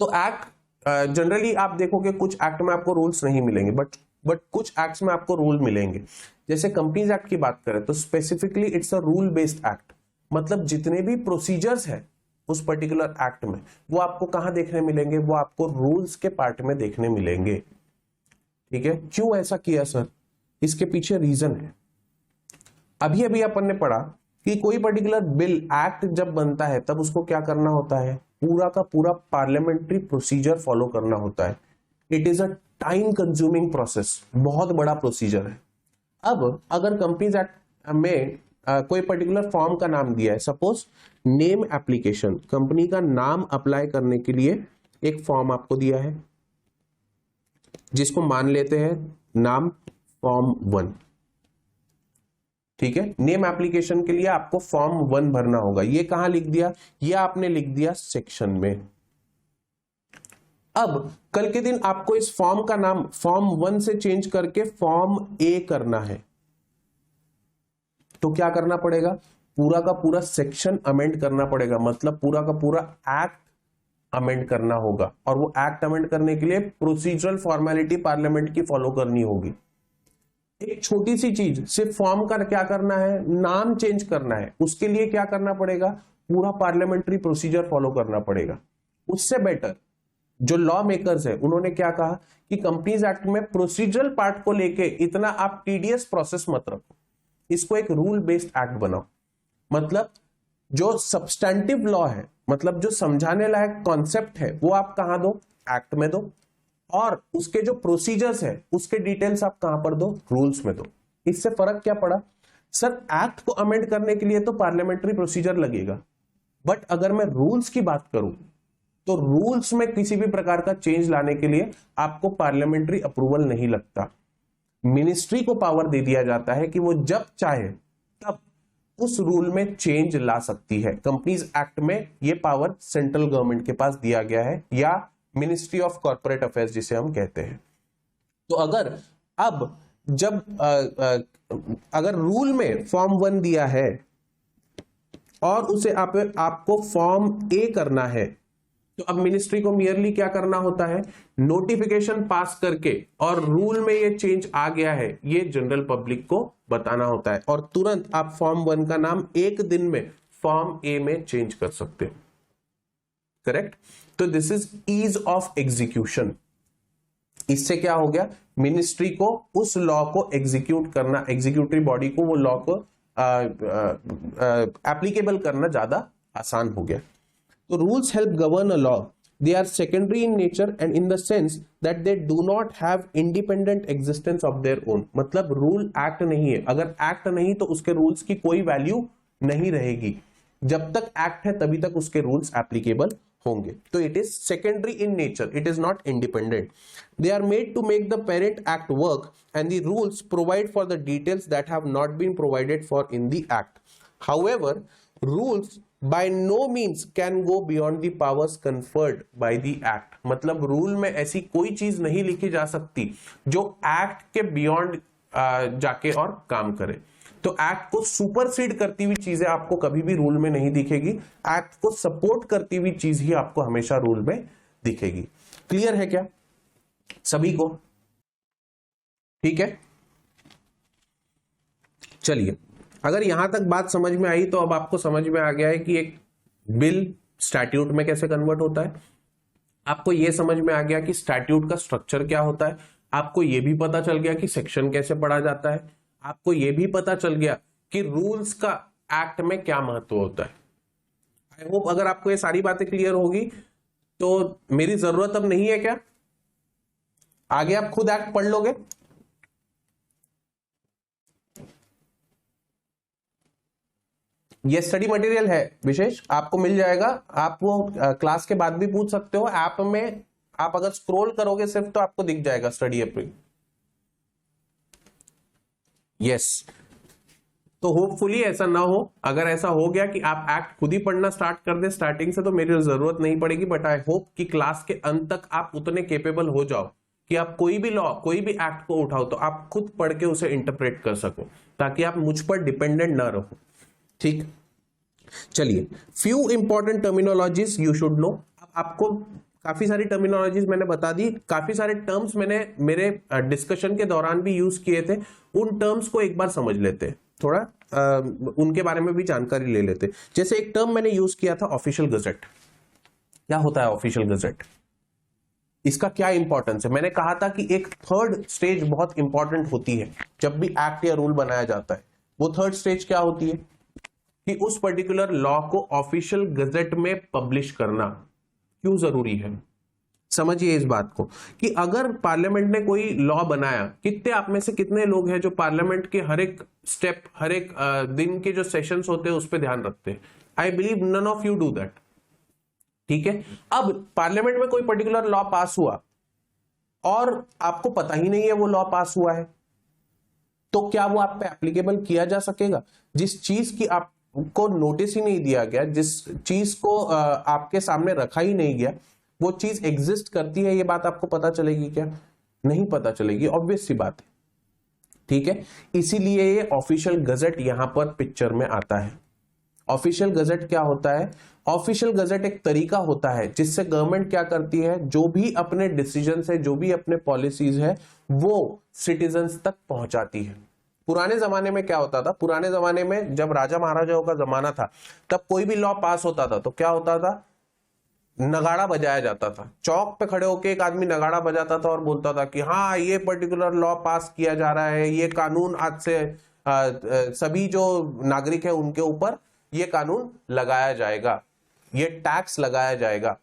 तो एक्ट जनरली आप देखोगे कुछ एक्ट में आपको रूल्स नहीं मिलेंगे, बट कुछ एक्ट्स में आपको रूल मिलेंगे। जैसे कंपनीज एक्ट की बात करें तो specifically it's a rule based act, मतलब जितने भी प्रोसीजर्स है उस पर्टिकुलर एक्ट में वो आपको कहां देखने मिलेंगे? वो आपको रूल्स के पार्ट में देखने मिलेंगे। ठीक है, क्यों ऐसा किया सर? इसके पीछे रीजन है। अभी अभी अपन ने पढ़ा कि कोई पर्टिकुलर बिल एक्ट जब बनता है तब उसको क्या करना होता है? पूरा का पूरा पार्लियामेंट्री प्रोसीजर फॉलो करना होता है। It is a time consuming process, बहुत बड़ा प्रोसीजर है। अब अगर कंपनीज एक्ट में कोई पर्टिकुलर फॉर्म का नाम दिया है, सपोज नेम एप्लीकेशन, कंपनी का नाम अप्लाई करने के लिए एक फॉर्म आपको दिया है जिसको मान लेते हैं नाम फॉर्म 1। ठीक है, नेम एप्लीकेशन के लिए आपको फॉर्म 1 भरना होगा। ये कहां लिख दिया? ये आपने लिख दिया सेक्शन में। अब कल के दिन आपको इस फॉर्म का नाम फॉर्म 1 से चेंज करके फॉर्म ए करना है, तो क्या करना पड़ेगा? पूरा का पूरा सेक्शन अमेंड करना पड़ेगा, मतलब पूरा का पूरा एक्ट अमेंड करना होगा। और वो एक्ट अमेंड करने के लिए प्रोसीजरल फॉर्मेलिटी पार्लियामेंट की फॉलो करनी होगी। एक छोटी सी चीज, सिर्फ फॉर्म का क्या करना है? नाम चेंज करना है, उसके लिए क्या करना पड़ेगा? पूरा पार्लियामेंट्री प्रोसीजर फॉलो करना पड़ेगा। उससे बेटर जो लॉ मेकर्स है उन्होंने क्या कहा कि कंपनीज एक्ट में प्रोसीजरल पार्ट को लेके इतना आप टीडीएस प्रोसेस मत रखो, इसको एक रूल बेस्ड एक्ट बनाओ। मतलब जो सब्सटैंटिव लॉ है, मतलब जो समझाने लायक कॉन्सेप्ट है, वो आप कहां दो? एक्ट में दो। और उसके जो प्रोसीजर्स है उसके डिटेल्स आप कहां पर दो? रूल्स में दो। इससे फर्क क्या पड़ा? सर एक्ट को अमेंड करने के लिए तो पार्लियामेंट्री प्रोसीजर लगेगा, बट अगर मैं रूल्स की बात करूं तो रूल्स में किसी भी प्रकार का चेंज लाने के लिए आपको पार्लियामेंट्री अप्रूवल नहीं लगता। मिनिस्ट्री को पावर दे दिया जाता है कि वो जब चाहे तब उस रूल में चेंज ला सकती है। कंपनीज एक्ट में ये पावर सेंट्रल गवर्नमेंट के पास दिया गया है, या मिनिस्ट्री ऑफ कॉर्पोरेट अफेयर्स जिसे हम कहते हैं। तो अगर अब जब अगर रूल में फॉर्म 1 दिया है और उसे आपको फॉर्म ए करना है, तो अब मिनिस्ट्री को मियरली क्या करना होता है? नोटिफिकेशन पास करके और रूल में ये चेंज आ गया है ये जनरल पब्लिक को बताना होता है, और तुरंत आप फॉर्म 1 का नाम एक दिन में फॉर्म ए में चेंज कर सकते हो। करेक्ट? तो this is ease of execution. इससे क्या हो गया? मिनिस्ट्री को उस लॉ को एग्जीक्यूट करना, एग्जीक्यूटिव बॉडी को वो लॉ को एप्लीकेबल करना ज्यादा आसान हो गया। तो rules help govern a law they are secondary in nature and in the sense that they do not have independent existence of their own. मतलब रूल एक्ट नहीं है, अगर एक्ट नहीं तो उसके रूल्स की कोई वैल्यू नहीं रहेगी, जब तक एक्ट है तभी तक उसके रूल्स एप्लीकेबल होंगे. तो it is secondary in nature, it is not independent. They are made to make the parent act work and the rules provide for the details that have not been provided for in the act. However rules by no means can go beyond the powers conferred by the act. मतलब rule में ऐसी कोई चीज नहीं लिखी जा सकती जो एक्ट के बियॉन्ड जाके और काम करे. तो एक्ट को सुपरसीड करती हुई चीजें आपको कभी भी रूल में नहीं दिखेगी, एक्ट को सपोर्ट करती हुई चीज ही आपको हमेशा रूल में दिखेगी. क्लियर है क्या सभी को? ठीक है, चलिए, अगर यहां तक बात समझ में आई तो अब आपको समझ में आ गया है कि एक बिल स्टैट्यूट में कैसे कन्वर्ट होता है. आपको यह समझ में आ गया कि स्टैट्यूट का स्ट्रक्चर क्या होता है. आपको यह भी पता चल गया कि सेक्शन कैसे पढ़ा जाता है. आपको यह भी पता चल गया कि रूल्स का एक्ट में क्या महत्व होता है. आई होप अगर आपको ये सारी बातें क्लियर होगी तो मेरी जरूरत अब नहीं है क्या, आगे आप खुद एक्ट पढ़ लोगे. ये स्टडी मटेरियल है विशेष, आपको मिल जाएगा. आप वो क्लास के बाद भी पूछ सकते हो. ऐप में आप अगर स्क्रॉल करोगे सिर्फ तो आपको दिख जाएगा स्टडी अप्री. यस, तो होपफुली ऐसा ना हो. अगर ऐसा हो गया कि आप एक्ट खुद ही पढ़ना स्टार्ट कर दे स्टार्टिंग से तो मेरी जरूरत नहीं पड़ेगी. बट आई होप कि क्लास के अंत तक आप उतने केपेबल हो जाओ कि आप कोई भी लॉ, कोई भी एक्ट को उठाओ तो आप खुद पढ़ के उसे इंटरप्रेट कर सको, ताकि आप मुझ पर डिपेंडेंट ना रहो. ठीक, चलिए, few important terminologies you should know. आपको काफी सारी टर्मिनोलॉजीज मैंने बता दी, काफी सारे टर्म्स मैंने मेरे डिस्कशन के दौरान भी यूज किए थे. उन टर्म्स को एक बार समझ लेते, थोड़ा उनके बारे में भी जानकारी ले लेते. जैसे एक टर्म मैंने यूज किया था ऑफिशियल गजेट. क्या होता है ऑफिशियल गजेट, इसका क्या इंपॉर्टेंस है? मैंने कहा था कि एक थर्ड स्टेज बहुत इंपॉर्टेंट होती है जब भी एक्ट या रूल बनाया जाता है. वो थर्ड स्टेज क्या होती है कि उस पर्टिकुलर लॉ को ऑफिशियल गजेट में पब्लिश करना क्यों जरूरी है. समझिए इस बात को कि अगर पार्लियामेंट ने कोई लॉ बनाया, कितने आप में से कितने लोग हैं जो पार्लियामेंट के हर एक स्टेप, हर एक दिन के जो सेशंस होते हैं उस पर ध्यान रखते हैं? I believe none of you do that. ठीक है, अब पार्लियामेंट में कोई पर्टिकुलर लॉ पास हुआ और आपको पता ही नहीं है वो लॉ पास हुआ है, तो क्या वो आप पे एप्लीकेबल किया जा सकेगा? जिस चीज की आपको नोटिस ही नहीं दिया गया, जिस चीज को आपके सामने रखा ही नहीं गया, वो चीज एग्जिस्ट करती है, ये बात आपको पता चलेगी क्या? नहीं पता चलेगी, ऑब्वियस सी बात है. ठीक है, इसीलिए ये ऑफिशियल गजेट यहां पर पिक्चर में आता है. ऑफिशियल गजेट क्या होता है? ऑफिशियल गजेट एक तरीका होता है जिससे गवर्नमेंट क्या करती है, जो भी अपने डिसीजन है, जो भी अपने पॉलिसीज है, वो सिटीजन्स तक पहुंचाती है. पुराने जमाने में क्या होता था? पुराने जमाने में जब राजा महाराजाओं का जमाना था, तब कोई भी लॉ पास होता था तो क्या होता था? नगाड़ा बजाया जाता था. चौक पे खड़े होके एक आदमी नगाड़ा बजाता था और बोलता था कि हाँ, ये पर्टिकुलर लॉ पास किया जा रहा है, ये कानून आज से सभी जो नागरिक है उनके ऊपर ये कानून लगाया जाएगा, ये टैक्स लगाया जाएगा.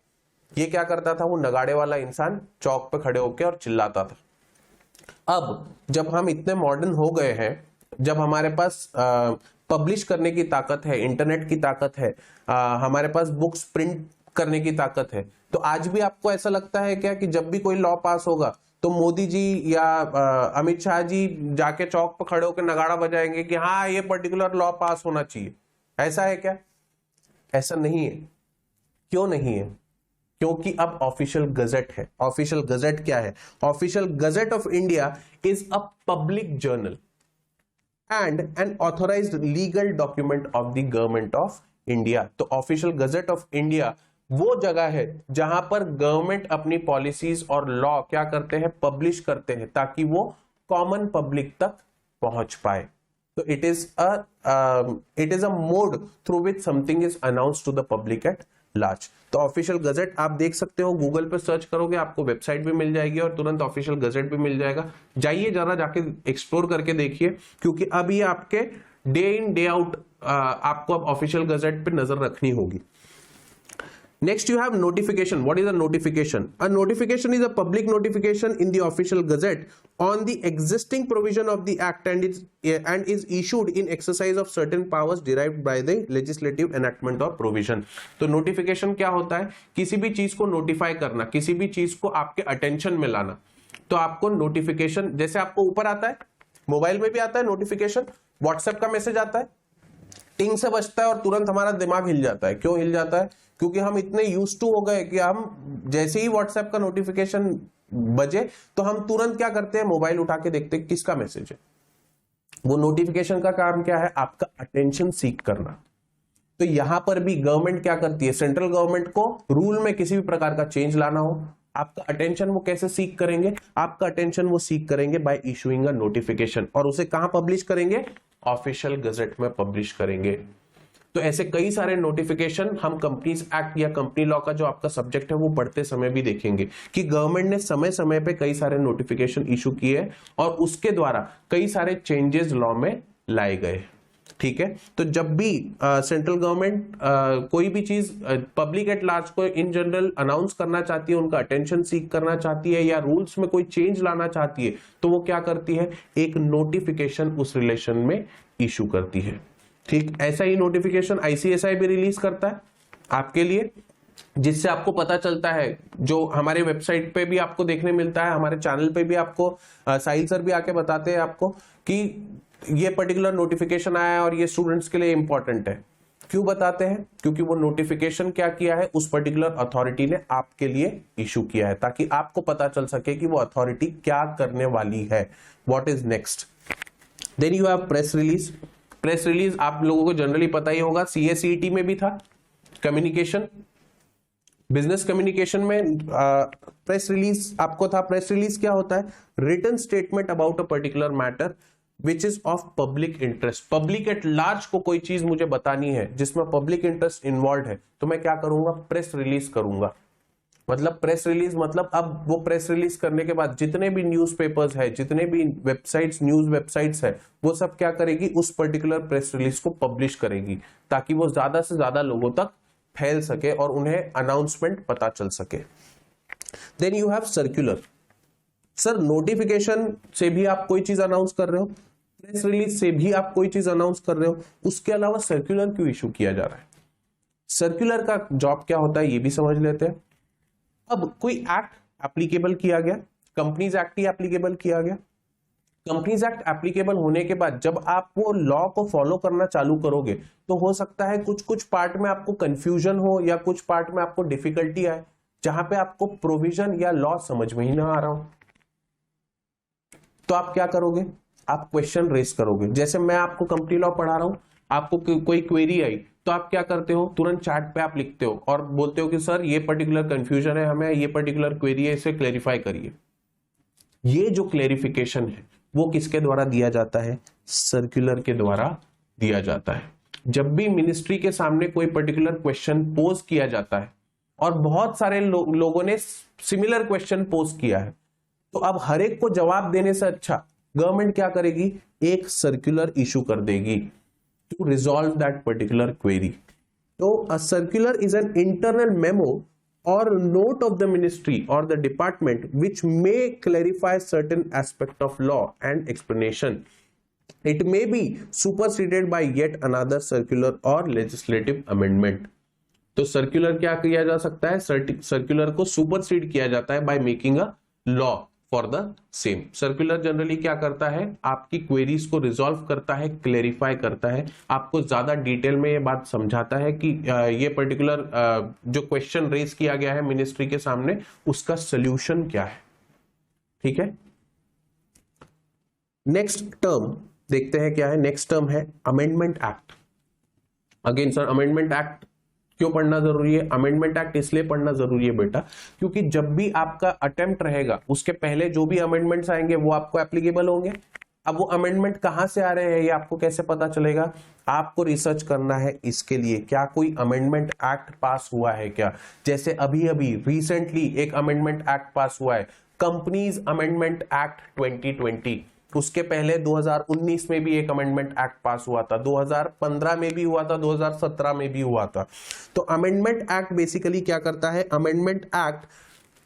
ये क्या करता था? वो नगाड़े वाला इंसान चौक पे खड़े होके और चिल्लाता था. अब जब हम इतने मॉडर्न हो गए हैं, जब हमारे पास पब्लिश करने की ताकत है, इंटरनेट की ताकत है, हमारे पास बुक्स प्रिंट करने की ताकत है, तो आज भी आपको ऐसा लगता है क्या कि जब भी कोई लॉ पास होगा तो मोदी जी या अमित शाह जी जाके चौक पर खड़े होकर नगाड़ा बजाएंगे कि हाँ, ये पर्टिकुलर लॉ पास होना चाहिए? ऐसा है क्या? ऐसा नहीं है. क्यों नहीं है? क्योंकि अब ऑफिशियल गजेट है. ऑफिशियल गजेट क्या है? Official gazette of India is a public journal and an authorized legal document of the government of India. तो ऑफिशियल गजेट ऑफ इंडिया वो जगह है जहां पर गवर्नमेंट अपनी पॉलिसीज और लॉ क्या करते हैं? पब्लिश करते हैं, ताकि वो कॉमन पब्लिक तक पहुंच पाए. तो it is a mode through which something is announced to the public at large. तो ऑफिशियल गजेट आप देख सकते हो, गूगल पे सर्च करोगे आपको वेबसाइट भी मिल जाएगी और तुरंत ऑफिशियल गजेट भी मिल जाएगा. जाइए जरा जाके एक्सप्लोर करके देखिए, क्योंकि अब ये आपके डे इन डे आउट आपको अब ऑफिशियल गजेट पे नजर रखनी होगी. Next you have notification. What is a notification? A notification is a public notification in the official gazette on the existing provision of the act and is issued in exercise of certain powers derived by the legislative enactment or provision. तो notification क्या होता है? किसी भी चीज को notify करना, किसी भी चीज को आपके attention में लाना. तो आपको notification, जैसे आपको ऊपर आता है, मोबाइल में भी आता है notification, व्हाट्सएप का मैसेज आता है, टिंग से बजता है और तुरंत हमारा दिमाग हिल जाता है. क्यों हिल जाता है? क्योंकि हम इतने यूज्ड टू हो गए कि हम जैसे ही व्हाट्सएप का नोटिफिकेशन बजे तो हम तुरंत क्या करते हैं, मोबाइल उठा के देखते हैं किसका मैसेज है. वो नोटिफिकेशन का काम क्या है? आपका अटेंशन सीक करना. तो यहां पर भी गवर्नमेंट क्या करती है, सेंट्रल गवर्नमेंट को रूल में किसी भी प्रकार का चेंज लाना हो, आपका अटेंशन वो कैसे सीक करेंगे? आपका अटेंशन वो सीक करेंगे बाय इशूइंग अ नोटिफिकेशन. और उसे कहां पब्लिश करेंगे? ऑफिशियल गजेट में पब्लिश करेंगे. तो ऐसे कई सारे नोटिफिकेशन हम कंपनीज एक्ट या कंपनी लॉ का जो आपका सब्जेक्ट है वो पढ़ते समय भी देखेंगे कि गवर्नमेंट ने समय समय पे कई सारे नोटिफिकेशन इशू किए और उसके द्वारा कई सारे चेंजेस लॉ में लाए गए. ठीक है, तो जब भी सेंट्रल गवर्नमेंट कोई भी चीज पब्लिक एट लार्ज को इन जनरल अनाउंस करना चाहती है, उनका अटेंशन सीक करना चाहती है या रूल्स में कोई चेंज लाना चाहती है, तो वो क्या करती है? एक नोटिफिकेशन उस रिलेशन में इशू करती है. ठीक, ऐसा ही नोटिफिकेशन आईसीएसआई भी रिलीज करता है आपके लिए, जिससे आपको पता चलता है, जो हमारे वेबसाइट पे भी आपको देखने मिलता है, हमारे चैनल पे भी आपको साहिल सर भी आके बताते हैं आपको कि ये पर्टिकुलर नोटिफिकेशन आया है और ये स्टूडेंट्स के लिए इंपॉर्टेंट है. क्यों बताते हैं? क्योंकि वो नोटिफिकेशन क्या किया है, उस पर्टिकुलर अथॉरिटी ने आपके लिए इशू किया है, ताकि आपको पता चल सके कि वो अथॉरिटी क्या करने वाली है. What is next? Then you have press release. Press release आप लोगों को जनरली पता ही होगा, सीएसईटी में भी था, कम्युनिकेशन बिजनेस कम्युनिकेशन में प्रेस रिलीज आपको था. प्रेस रिलीज क्या होता है? Written statement about a particular matter which is of public interest. Public at large को कोई चीज मुझे बतानी है जिसमें पब्लिक इंटरेस्ट इन्वॉल्व है, तो मैं क्या करूंगा? प्रेस रिलीज करूंगा. मतलब प्रेस रिलीज मतलब अब वो प्रेस रिलीज करने के बाद जितने भी न्यूज़पेपर्स है, जितने भी वेबसाइट्स, न्यूज वेबसाइट्स है, वो सब क्या करेगी? उस पर्टिकुलर प्रेस रिलीज को पब्लिश करेगी ताकि वो ज्यादा से ज्यादा लोगों तक फैल सके और उन्हें अनाउंसमेंट पता चल सके. Then you have circular. Sir notification से भी आप कोई चीज अनाउंस कर रहे हो, प्रेस रिलीज से भी आप कोई चीज अनाउंस कर रहे हो, उसके अलावा सर्कुलर क्यों इशू किया जा रहा है? सर्कुलर का जॉब क्या होता है ये भी समझ लेते हैं. अब कोई एक्ट एप्लीकेबल किया गया, कंपनीज एक्ट ही एप्लीकेबल किया गया. कंपनीज एक्ट एप्लीकेबल होने के बाद जब आप वो लॉ को फॉलो करना चालू करोगे तो हो सकता है कुछ कुछ पार्ट में आपको कंफ्यूजन हो या कुछ पार्ट में आपको डिफिकल्टी आए, जहां पे आपको प्रोविजन या लॉ समझ में ही ना आ रहा हो. तो आप क्या करोगे? आप क्वेश्चन रेस करोगे. जैसे मैं आपको कंपनी लॉ पढ़ा रहा हूं, आपको कोई क्वेरी आई तो आप क्या करते हो? तुरंत चैट पे आप लिखते हो और बोलते हो कि सर ये पर्टिकुलर कंफ्यूजन है, हमें ये पर्टिकुलर क्वेरी है, इसे क्लेरिफाई करिए. ये जो क्लेरिफिकेशन है वो किसके द्वारा दिया जाता है? सर्कुलर के द्वारा दिया जाता है. जब भी मिनिस्ट्री के सामने कोई पर्टिकुलर क्वेश्चन पोज किया जाता है और बहुत सारे लोगों ने सिमिलर क्वेश्चन पोज किया है, तो अब हर एक को जवाब देने से अच्छा गवर्नमेंट क्या करेगी? एक सर्कुलर इशू कर देगी to resolve that particular query. So a circular is an internal memo or note of the ministry or the department which may clarify certain aspect of law and explanation. It may be superseded by yet another circular or legislative amendment. तो circular क्या किया जा सकता है? Circular को supersede किया जाता है by making a law for the same. Circular generally क्या करता है? आपकी क्वेरीज को रिजॉल्व करता है, क्लेरिफाई करता है, आपको ज्यादा डिटेल में ये बात समझाता है कि ये पर्टिकुलर जो क्वेश्चन रेज किया गया है मिनिस्ट्री के सामने उसका सोल्यूशन क्या है. ठीक है, नेक्स्ट टर्म देखते हैं क्या है. नेक्स्ट टर्म है amendment act. Again sir amendment act क्यों पढ़ना जरूरी है? अमेंडमेंट एक्ट इसलिए पढ़ना जरूरी है बेटा क्योंकि जब भी आपका अटेम्प्ट रहेगा उसके पहले जो भी अमेंडमेंट्स आएंगे वो आपको एप्लीकेबल होंगे. अब वो अमेंडमेंट कहां से आ रहे हैं ये आपको कैसे पता चलेगा? आपको रिसर्च करना है इसके लिए. क्या कोई अमेंडमेंट एक्ट पास हुआ है क्या? जैसे अभी अभी रिसेंटली एक अमेंडमेंट एक्ट पास हुआ है, कंपनीज अमेंडमेंट एक्ट 2020. उसके पहले 2019 में भी एक अमेंडमेंट एक्ट पास हुआ था, 2015 में भी हुआ था, 2017 में भी हुआ था। तो अमेंडमेंट एक्ट बेसिकली क्या करता है, अमेंडमेंट एक्ट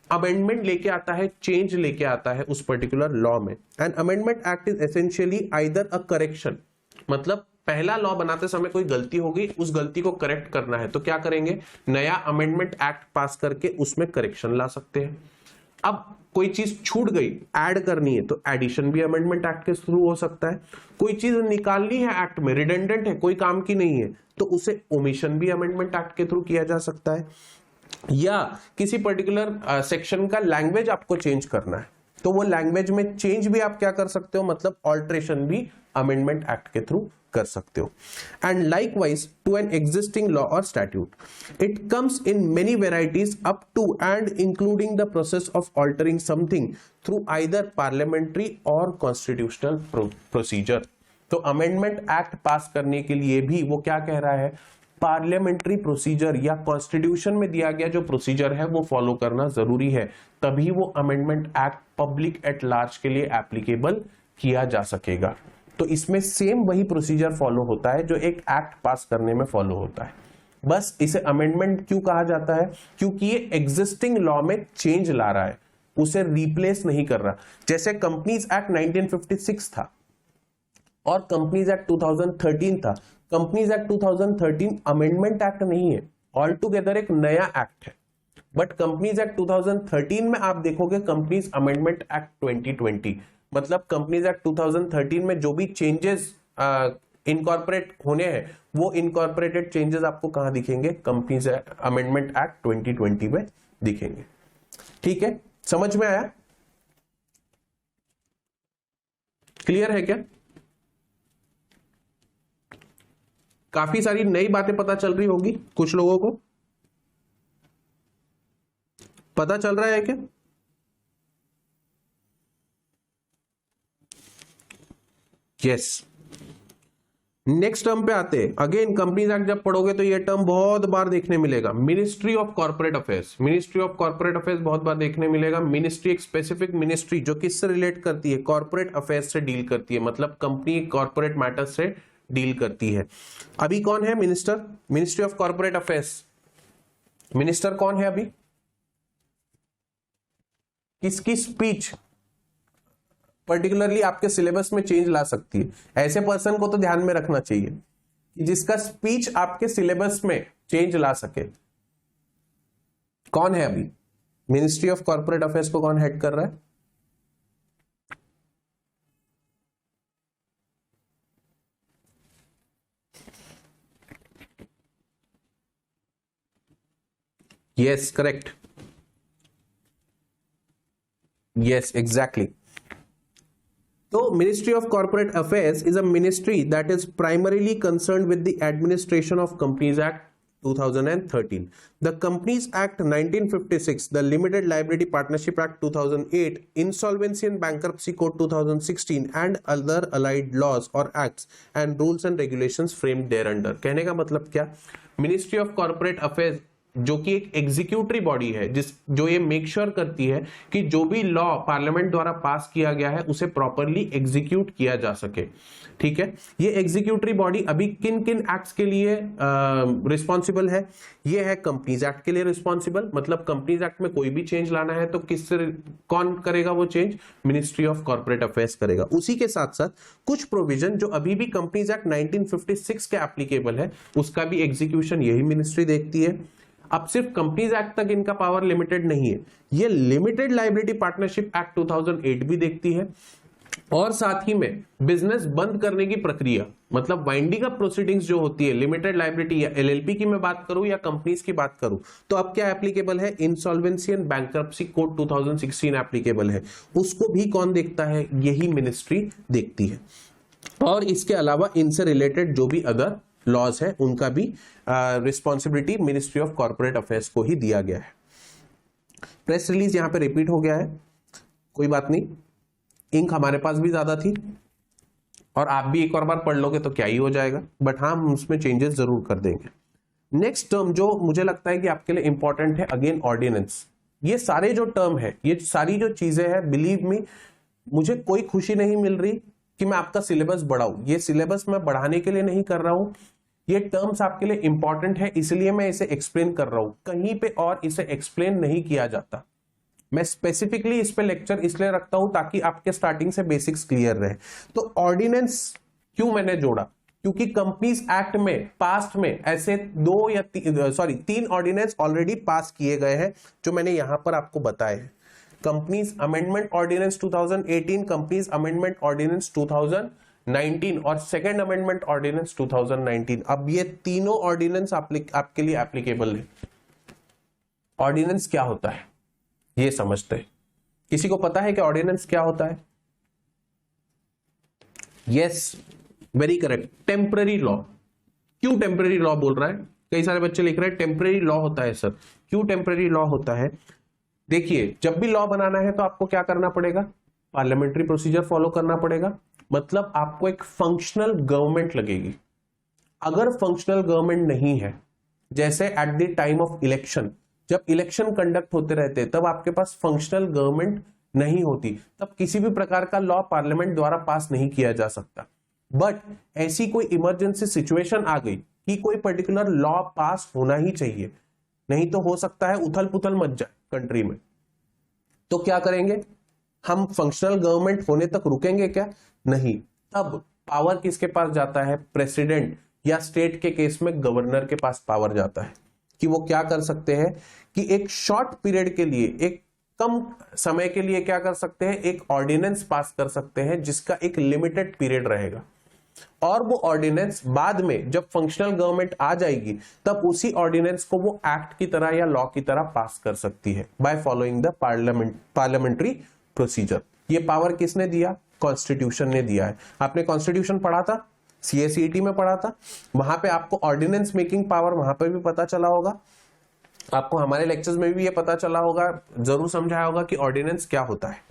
अमेंडमेंट लेके आता है, चेंज लेके आता है उस पर्टिकुलर लॉ में। And amendment act is essentially either a correction, मतलब पहला लॉ बनाते समय कोई गलती हो गई, उस गलती को करेक्ट करना है तो क्या करेंगे, नया अमेंडमेंट एक्ट पास करके उसमें करेक्शन ला सकते हैं। अब कोई चीज छूट गई, ऐड करनी है तो एडिशन भी अमेंडमेंट एक्ट के थ्रू हो सकता है। कोई चीज निकालनी है एक्ट में, रिडेंडेंट है, कोई काम की नहीं है, तो उसे ओमिशन भी अमेंडमेंट एक्ट के थ्रू किया जा सकता है। या किसी पर्टिकुलर सेक्शन का लैंग्वेज आपको चेंज करना है तो वो लैंग्वेज में चेंज भी आप क्या कर सकते हो, मतलब ऑल्ट्रेशन भी अमेंडमेंट एक्ट के थ्रू कर सकते हो। And likewise to an existing law और statute it comes in many varieties up to and including the process of altering something through either parliamentary और कॉन्स्टिट्यूशनल प्रोसीजर। तो अमेंडमेंट एक्ट पास करने के लिए भी वो क्या कह रहा है, पार्लियामेंट्री प्रोसीजर या कॉन्स्टिट्यूशन में दिया गया जो प्रोसीजर है वो फॉलो करना जरूरी है, तभी वो amendment act public at large के लिए एप्लीकेबल किया जा सकेगा। तो इसमें सेम वही प्रोसीजर फॉलो होता है जो एक एक्ट पास करने में फॉलो होता है, बस इसे अमेंडमेंट क्यों कहा जाता है, क्योंकि ये एग्जिस्टिंग लॉ में चेंज ला रहा है, उसे रिप्लेस नहीं कर रहा। जैसे कंपनीज एक्ट 1956 था और कंपनीज एक्ट 2013 था। कंपनीज एक्ट 2013 अमेंडमेंट एक्ट नहीं है, ऑल टुगेदर एक नया एक्ट है, बट कंपनीज एक्ट 2013 में आप देखोगे कंपनीज अमेंडमेंट एक्ट 2020, मतलब कंपनीज एक्ट 2013 में जो भी चेंजेस इनकॉर्पोरेट होने हैं वो इनकॉर्पोरेटेड चेंजेस आपको कहां दिखेंगे, कंपनीज अमेंडमेंट एक्ट 2020 में दिखेंगे। ठीक है, समझ में आया, क्लियर है क्या? काफी सारी नई बातें पता चल रही होगी, कुछ लोगों को पता चल रहा है क्या? यस। नेक्स्ट टर्म पे आते हैं। अगेन कंपनीज एक्ट जब पढ़ोगे तो ये टर्म बहुत बार देखने मिलेगा, ministry of corporate affairs. Ministry of corporate affairs बहुत बार देखने मिलेगा। मिनिस्ट्री एक स्पेसिफिक मिनिस्ट्री जो किससे रिलेट करती है, कॉर्पोरेट अफेयर्स से डील करती है, मतलब कंपनी कॉर्पोरेट मैटर्स से डील करती है। अभी कौन है minister, ministry of corporate affairs, minister कौन है अभी? किसकी स्पीच पर्टिकुलरली आपके सिलेबस में चेंज ला सकती है? ऐसे पर्सन को तो ध्यान में रखना चाहिए कि जिसका स्पीच आपके सिलेबस में चेंज ला सके। कौन है अभी मिनिस्ट्री ऑफ कॉर्पोरेट अफेयर्स को कौन हेड कर रहा है? Yes, correct, yes, exactly. तो ministry of corporate affairs is a ministry that is primarily concerned with the administration of companies act 2013, the Companies Act 1956, the Limited Liability Partnership Act 2008, Insolvency and Bankruptcy Code 2016 and other allied laws or acts and rules and regulations framed thereunder। कहने का मतलब क्या, ministry of corporate affairs जो कि एक executive body है जो ये मेक श्योर करती है कि जो भी लॉ पार्लियामेंट द्वारा पास किया गया है उसे प्रॉपरली एग्जीक्यूट किया जा सके। ठीक है, ये एग्जीक्यूटिव बॉडी अभी किन किन एक्ट्स के लिए रिस्पॉन्सिबल है? ये है कंपनीज एक्ट के लिए रिस्पॉन्सिबल, मतलब कंपनीज एक्ट में कोई भी चेंज लाना है तो किससे, कौन करेगा वो change? Ministry of corporate affairs करेगा। उसी के साथ साथ कुछ प्रोविजन जो अभी भी कंपनीज एक्ट 1956 के एप्लीकेबल है उसका भी एग्जीक्यूशन यही मिनिस्ट्री देखती है। अब सिर्फ कंपनीज एक्ट तक इनका पावर लिमिटेड नहीं है, ये लिमिटेड लाइबिलिटी पार्टनरशिप एक्ट 2008 भी देखती है, और साथ ही में बिजनेस बंद करने की प्रक्रिया, मतलब वाइंडिंग अप प्रोसीडिंग्स जो होती है लिमिटेड लाइबिलिटी या एलएलपी की मैं बात करूं या कंपनीज की बात करूं, तो अब क्या एप्लीकेबल है? Insolvency and bankruptcy code 2016 applicable है, उसको भी कौन देखता है? यही मिनिस्ट्री देखती है। और इसके अलावा इनसे रिलेटेड जो भी अदर लॉज है उनका भी responsibility ministry of corporate affairs को ही दिया गया है। प्रेस रिलीज यहां पे रिपीट हो गया है, कोई बात नहीं, इंक हमारे पास भी ज्यादा थी और आप भी एक और बार पढ़ लोगे तो क्या ही हो जाएगा, बट हाँ हम उसमें चेंजेस जरूर कर देंगे। नेक्स्ट टर्म जो मुझे लगता है कि आपके लिए इंपॉर्टेंट है, अगेन ऑर्डिनेंस। ये सारे जो टर्म है, ये सारी जो चीजें हैं, बिलीव मी मुझे कोई खुशी नहीं मिल रही कि मैं आपका सिलेबस बढ़ाऊं। ये सिलेबस मैं बढ़ाने के लिए नहीं कर रहा हूं, ये टर्म्स आपके लिए इंपॉर्टेंट है इसलिए मैं इसे एक्सप्लेन कर रहा हूं, कहीं पे और इसे एक्सप्लेन नहीं किया जाता। मैं स्पेसिफिकली इस पे लेक्चर इसलिए रखता हूं ताकि आपके स्टार्टिंग से बेसिक्स क्लियर रहे। तो ऑर्डिनेंस क्यों मैंने जोड़ा, क्योंकि कंपनीज एक्ट में पास्ट में ऐसे 3 ऑर्डिनेंस ऑलरेडी पास किए गए हैं जो मैंने यहां पर आपको बताए हैं। Companies amendment ordinance 2018, companies amendment ordinance 2019 और सेकेंड अमेंडमेंट ऑर्डिनेंस 2019। अब ये तीनों ऑर्डिनेंस आपके लिए एप्लीकेबल है। ऑर्डिनेंस क्या होता है ये समझते हैं। किसी को पता है कि ऑर्डिनेंस क्या होता है? Yes, very correct, temporary law. क्यों टेम्पररी लॉ बोल रहा है? कई सारे बच्चे लिख रहे हैं टेम्पररी लॉ होता है सर। क्यों टेम्पररी लॉ होता है? देखिए, जब भी लॉ बनाना है तो आपको क्या करना पड़ेगा? पार्लियामेंट्री प्रोसीजर फॉलो करना पड़ेगा। मतलब आपको एक फंक्शनल गवर्नमेंट लगेगी। अगर फंक्शनल गवर्नमेंट नहीं है, जैसे at the time of election, जब इलेक्शन कंडक्ट होते रहते तब आपके पास फंक्शनल गवर्नमेंट नहीं होती, तब किसी भी प्रकार का लॉ पार्लियामेंट द्वारा पास नहीं किया जा सकता। बट ऐसी कोई इमरजेंसी सिचुएशन आ गई कि कोई पर्टिकुलर लॉ पास होना ही चाहिए, नहीं तो हो सकता है उथल पुथल मच जाए कंट्री में। तो क्या करेंगे हम? फंक्शनल गवर्नमेंट होने तक रुकेंगे क्या? नहीं। तब पावर किसके पास जाता है? प्रेसिडेंट या स्टेट के केस में गवर्नर के पास पावर जाता है कि वो क्या कर सकते हैं कि एक शॉर्ट पीरियड के लिए, एक कम समय के लिए क्या कर सकते हैं? एक ऑर्डिनेंस पास कर सकते हैं जिसका एक लिमिटेड पीरियड रहेगा, और वो ऑर्डिनेंस बाद में जब फंक्शनल गवर्नमेंट आ जाएगी तब उसी ऑर्डिनेंस को वो एक्ट की तरह या लॉ की तरह पास कर सकती है by following the parliamentary procedure. ये पावर किसने दिया? कॉन्स्टिट्यूशन ने दिया है। आपने कॉन्स्टिट्यूशन पढ़ा था, सीएसईटी में पढ़ा था, वहां पे आपको ऑर्डिनेंस मेकिंग पावर वहां पे भी पता चला होगा, आपको हमारे लेक्चर्स में भी ये पता चला होगा, जरूर समझाया होगा कि ऑर्डिनेंस क्या होता है।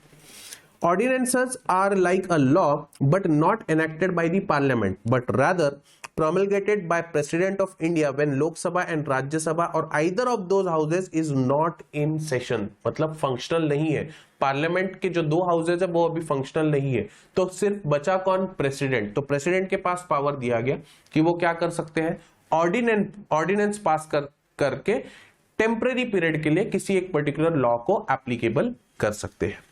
Ordinances are like a law but not enacted by the parliament but rather promulgated by President of India when Lok Sabha and Rajya Sabha or either of those houses is not in session। मतलब functional नहीं है। Parliament के जो 2 houses है वो अभी functional नहीं है, तो सिर्फ बचा कौन? प्रेसिडेंट। तो प्रेसिडेंट के पास पावर दिया गया कि वो क्या कर सकते हैं? ऑर्डिनेंस पास करके टेम्पररी पीरियड के लिए किसी एक पर्टिकुलर लॉ को एप्लीकेबल कर सकते हैं।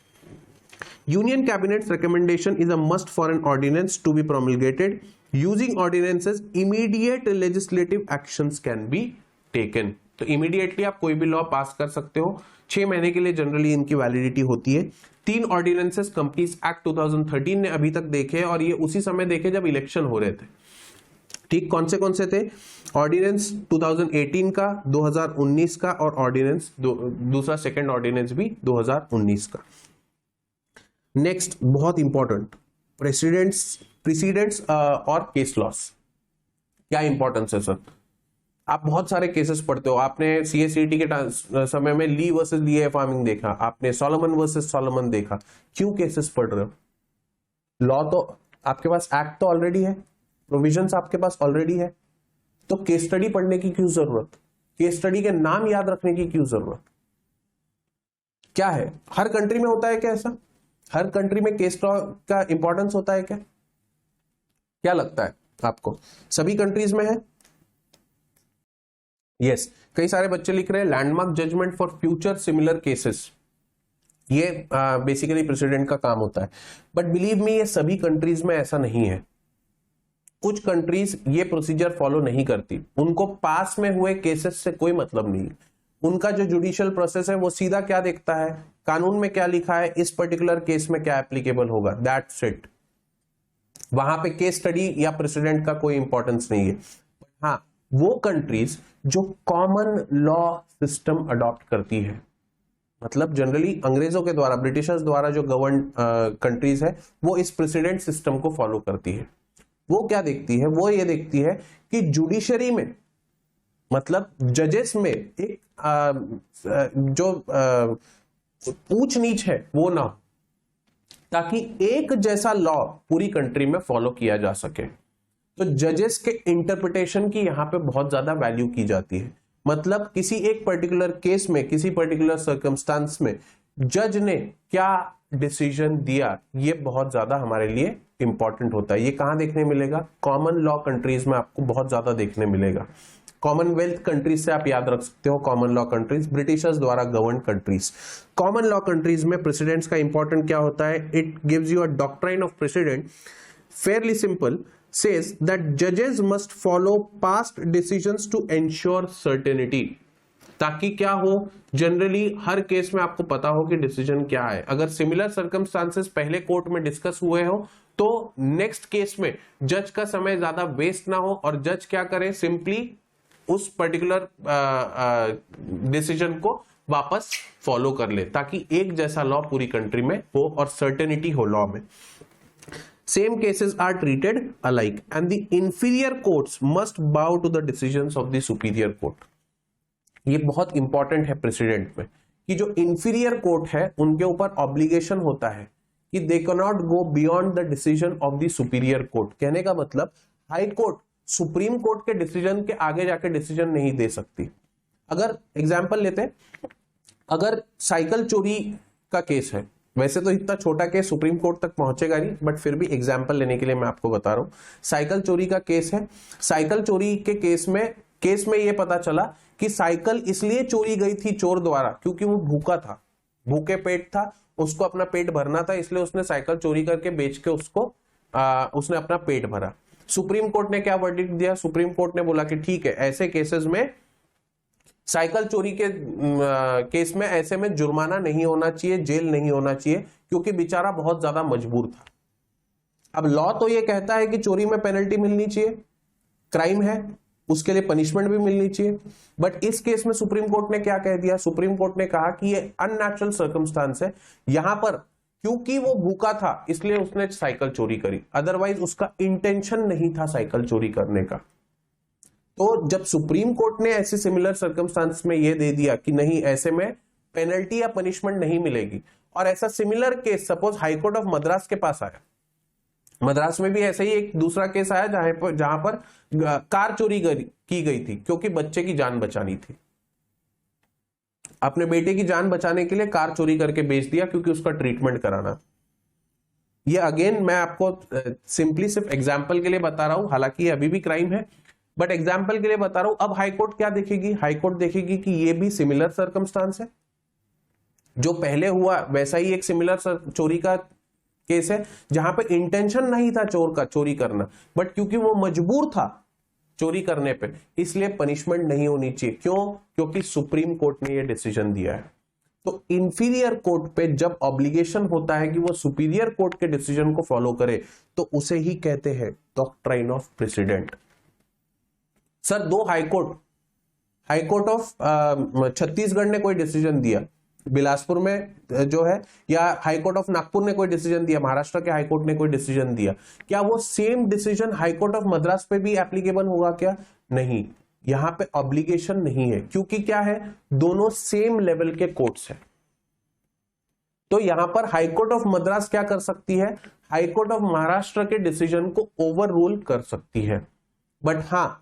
Union Cabinet's recommendation is a must for an ordinance to be promulgated. Using ordinances, immediate legislative actions can be taken. तो इमीडिएटली आप कोई भी लॉ पास कर सकते हो। 6 महीने के लिए जनरली इनकी वैलिडिटी होती है। 3 ऑर्डिनेंसेस कंपनीज एक्ट 2013 ने अभी तक देखे, और ये उसी समय देखे जब इलेक्शन हो रहे थे। ठीक, कौन से थे? ऑर्डिनेंस 2018 का, 2019 का, और ऑर्डिनेंस दूसरा सेकेंड ऑर्डिनेंस भी 2019 का। नेक्स्ट, बहुत इंपॉर्टेंट, प्रेसिडेंट्स और केस लॉस। क्या इंपॉर्टेंस है सर? आप बहुत सारे केसेस पढ़ते हो। आपने सीएसईटी के समय में ली वर्सेस ली फार्मिंग देखा, आपने सोलोमन वर्सेस सोलोमन देखा। क्यों केसेस पढ़ रहे हो? लॉ तो आपके पास, एक्ट तो ऑलरेडी है, प्रोविजंस आपके पास ऑलरेडी है, तो केस स्टडी पढ़ने की क्यों जरूरत? केस स्टडी के नाम याद रखने की क्यों जरूरत? क्या है, हर कंट्री में होता है क्या ऐसा? हर कंट्री में केस लॉ का इंपॉर्टेंस होता है क्या? क्या लगता है आपको? सभी कंट्रीज में है? यस, कई सारे बच्चे लिख रहे हैं landmark judgement for future similar cases. ये बेसिकली प्रेसिडेंट का काम होता है, बट बिलीव मी ये सभी कंट्रीज में ऐसा नहीं है। कुछ कंट्रीज ये प्रोसीजर फॉलो नहीं करती, उनको पास में हुए केसेस से कोई मतलब नहीं। उनका जो जुडिशियल प्रोसेस है वो सीधा क्या देखता है, कानून में क्या लिखा है, इस पर्टिकुलर केस में क्या एप्लीकेबल होगा, दैट्स इट। वहां पे केस स्टडी या प्रेसिडेंट का कोई इंपॉर्टेंस नहीं है। हाँ, वो कंट्रीज जो कॉमन लॉ सिस्टम अडॉप्ट करती है, मतलब जनरली अंग्रेजों के द्वारा, ब्रिटिशर्स द्वारा जो गवर्न कंट्रीज है, वो इस प्रेसिडेंट सिस्टम को फॉलो करती है। वो क्या देखती है? वो ये देखती है कि जुडिशरी में, मतलब जजेस में एक जो ऊंच नीच है वो ना हो, ताकि एक जैसा लॉ पूरी कंट्री में फॉलो किया जा सके। तो जजेस के इंटरप्रिटेशन की यहां पे बहुत ज्यादा वैल्यू की जाती है। मतलब किसी एक पर्टिकुलर केस में, किसी पर्टिकुलर सर्कमस्टांस में जज ने क्या डिसीजन दिया, ये बहुत ज्यादा हमारे लिए इंपॉर्टेंट होता है। ये कहां देखने मिलेगा? कॉमन लॉ कंट्रीज में आपको बहुत ज्यादा देखने मिलेगा। कॉमनवेल्थ कंट्रीज से आप याद रख सकते हो, कॉमन लॉ कंट्रीज, ब्रिटिशर्स द्वारा govern countries. Common law countries में प्रेसिडेंट्स का इंपॉर्टेंट क्या होता है? It gives you a doctrine of president, Fairlie simple, says that judges must follow past decisions to ensure certainty। ताकि क्या हो, जनरली हर case में आपको पता हो कि डिसीजन क्या है। अगर सिमिलर सर्कमस्टांसेस पहले कोर्ट में डिस्कस हुए हो तो नेक्स्ट केस में जज का समय ज्यादा वेस्ट ना हो और जज क्या करे, सिंपली उस पर्टिकुलर डिसीजन को वापस फॉलो कर ले, ताकि एक जैसा लॉ पूरी कंट्री में हो और सर्टेनिटी हो लॉ में। Same cases are treated alike and the inferior courts must bow to the decisions of the superior court। ये बहुत इंपॉर्टेंट है प्रेसिडेंट में कि जो इंफीरियर कोर्ट है उनके ऊपर ऑब्लिगेशन होता है कि they can not go beyond the decision of the superior court. कहने का मतलब हाई कोर्ट सुप्रीम कोर्ट के डिसीजन के आगे जाके डिसीजन नहीं दे सकती। अगर एग्जांपल लेते हैं, अगर साइकिल चोरी का केस है, वैसे तो इतना छोटा केस सुप्रीम कोर्ट तक पहुंचेगा नहीं, बट फिर भी एग्जांपल लेने के लिए मैं आपको बता रहा हूं। साइकिल चोरी का केस है। साइकिल चोरी के केस में ये पता चला कि साइकिल इसलिए चोरी गई थी चोर द्वारा क्योंकि वो भूखा था, भूखे पेट था, उसको अपना पेट भरना था, इसलिए उसने साइकिल चोरी करके बेच के उसने अपना पेट भरा। सुप्रीम कोर्ट ने क्या वर्डिक्ट दिया? सुप्रीम कोर्ट ने बोला कि ठीक है, ऐसे केसेस में, साइकिल चोरी के केस में ऐसे में जुर्माना नहीं होना चाहिए, जेल नहीं होना चाहिए, क्योंकि बेचारा बहुत ज्यादा मजबूर था। अब लॉ तो ये कहता है कि चोरी में पेनल्टी मिलनी चाहिए, क्राइम है, उसके लिए पनिशमेंट भी मिलनी चाहिए, बट इस केस में सुप्रीम कोर्ट ने क्या कह दिया? सुप्रीम कोर्ट ने कहा कि ये अननेचुरल सर्कमस्टांस है, यहां पर क्योंकि वो भूखा था इसलिए उसने साइकिल चोरी करी, अदरवाइज उसका इंटेंशन नहीं था साइकिल चोरी करने का। तो जब सुप्रीम कोर्ट ने ऐसे सिमिलर सर्कमस्टांस में ये दे दिया कि नहीं, ऐसे में पेनल्टी या पनिशमेंट नहीं मिलेगी, और ऐसा similar case suppose high court of Madras के पास आया, मद्रास में भी ऐसा ही एक दूसरा केस आया जहां पर कार चोरी की गई थी क्योंकि बच्चे की जान बचानी थी। अपने बेटे की जान बचाने के लिए कार चोरी करके बेच दिया क्योंकि उसका ट्रीटमेंट कराना। ये अगेन मैं आपको सिंपली सिर्फ एग्जाम्पल के लिए बता रहा हूं, हालांकि ये अभी भी क्राइम है, बट एग्जाम्पल के लिए बता रहा हूं। अब हाईकोर्ट क्या देखेगी? हाईकोर्ट देखेगी कि ये भी सिमिलर सर्कमस्टांस है, जो पहले हुआ वैसा ही एक सिमिलर चोरी का केस है जहां पे इंटेंशन नहीं था चोर का चोरी करना, बट क्योंकि वो मजबूर था चोरी करने पे, इसलिए पनिशमेंट नहीं होनी चाहिए। क्यों? क्योंकि सुप्रीम कोर्ट ने ये डिसीजन दिया है। तो इंफीरियर कोर्ट पे जब ऑब्लिगेशन होता है कि वो सुपीरियर कोर्ट के डिसीजन को फॉलो करे, तो उसे ही कहते हैं डॉक्ट्राइन ऑफ प्रेसिडेंट। सर, दो हाईकोर्ट ऑफ छत्तीसगढ़ ने कोई डिसीजन दिया, बिलासपुर में जो है, या हाईकोर्ट ऑफ नागपुर ने कोई डिसीजन दिया, महाराष्ट्र के हाईकोर्ट ने कोई डिसीजन दिया, क्या वो same decision high court of Madras पे भी एप्लीकेबल होगा क्या? नहीं, यहां पे ऑब्लिगेशन नहीं है, क्योंकि क्या है, दोनों सेम लेवल के कोर्ट्स हैं। तो यहां पर हाईकोर्ट ऑफ मद्रास क्या कर सकती है? हाईकोर्ट ऑफ महाराष्ट्र के डिसीजन को ओवर रूल कर सकती है। बट हाँ,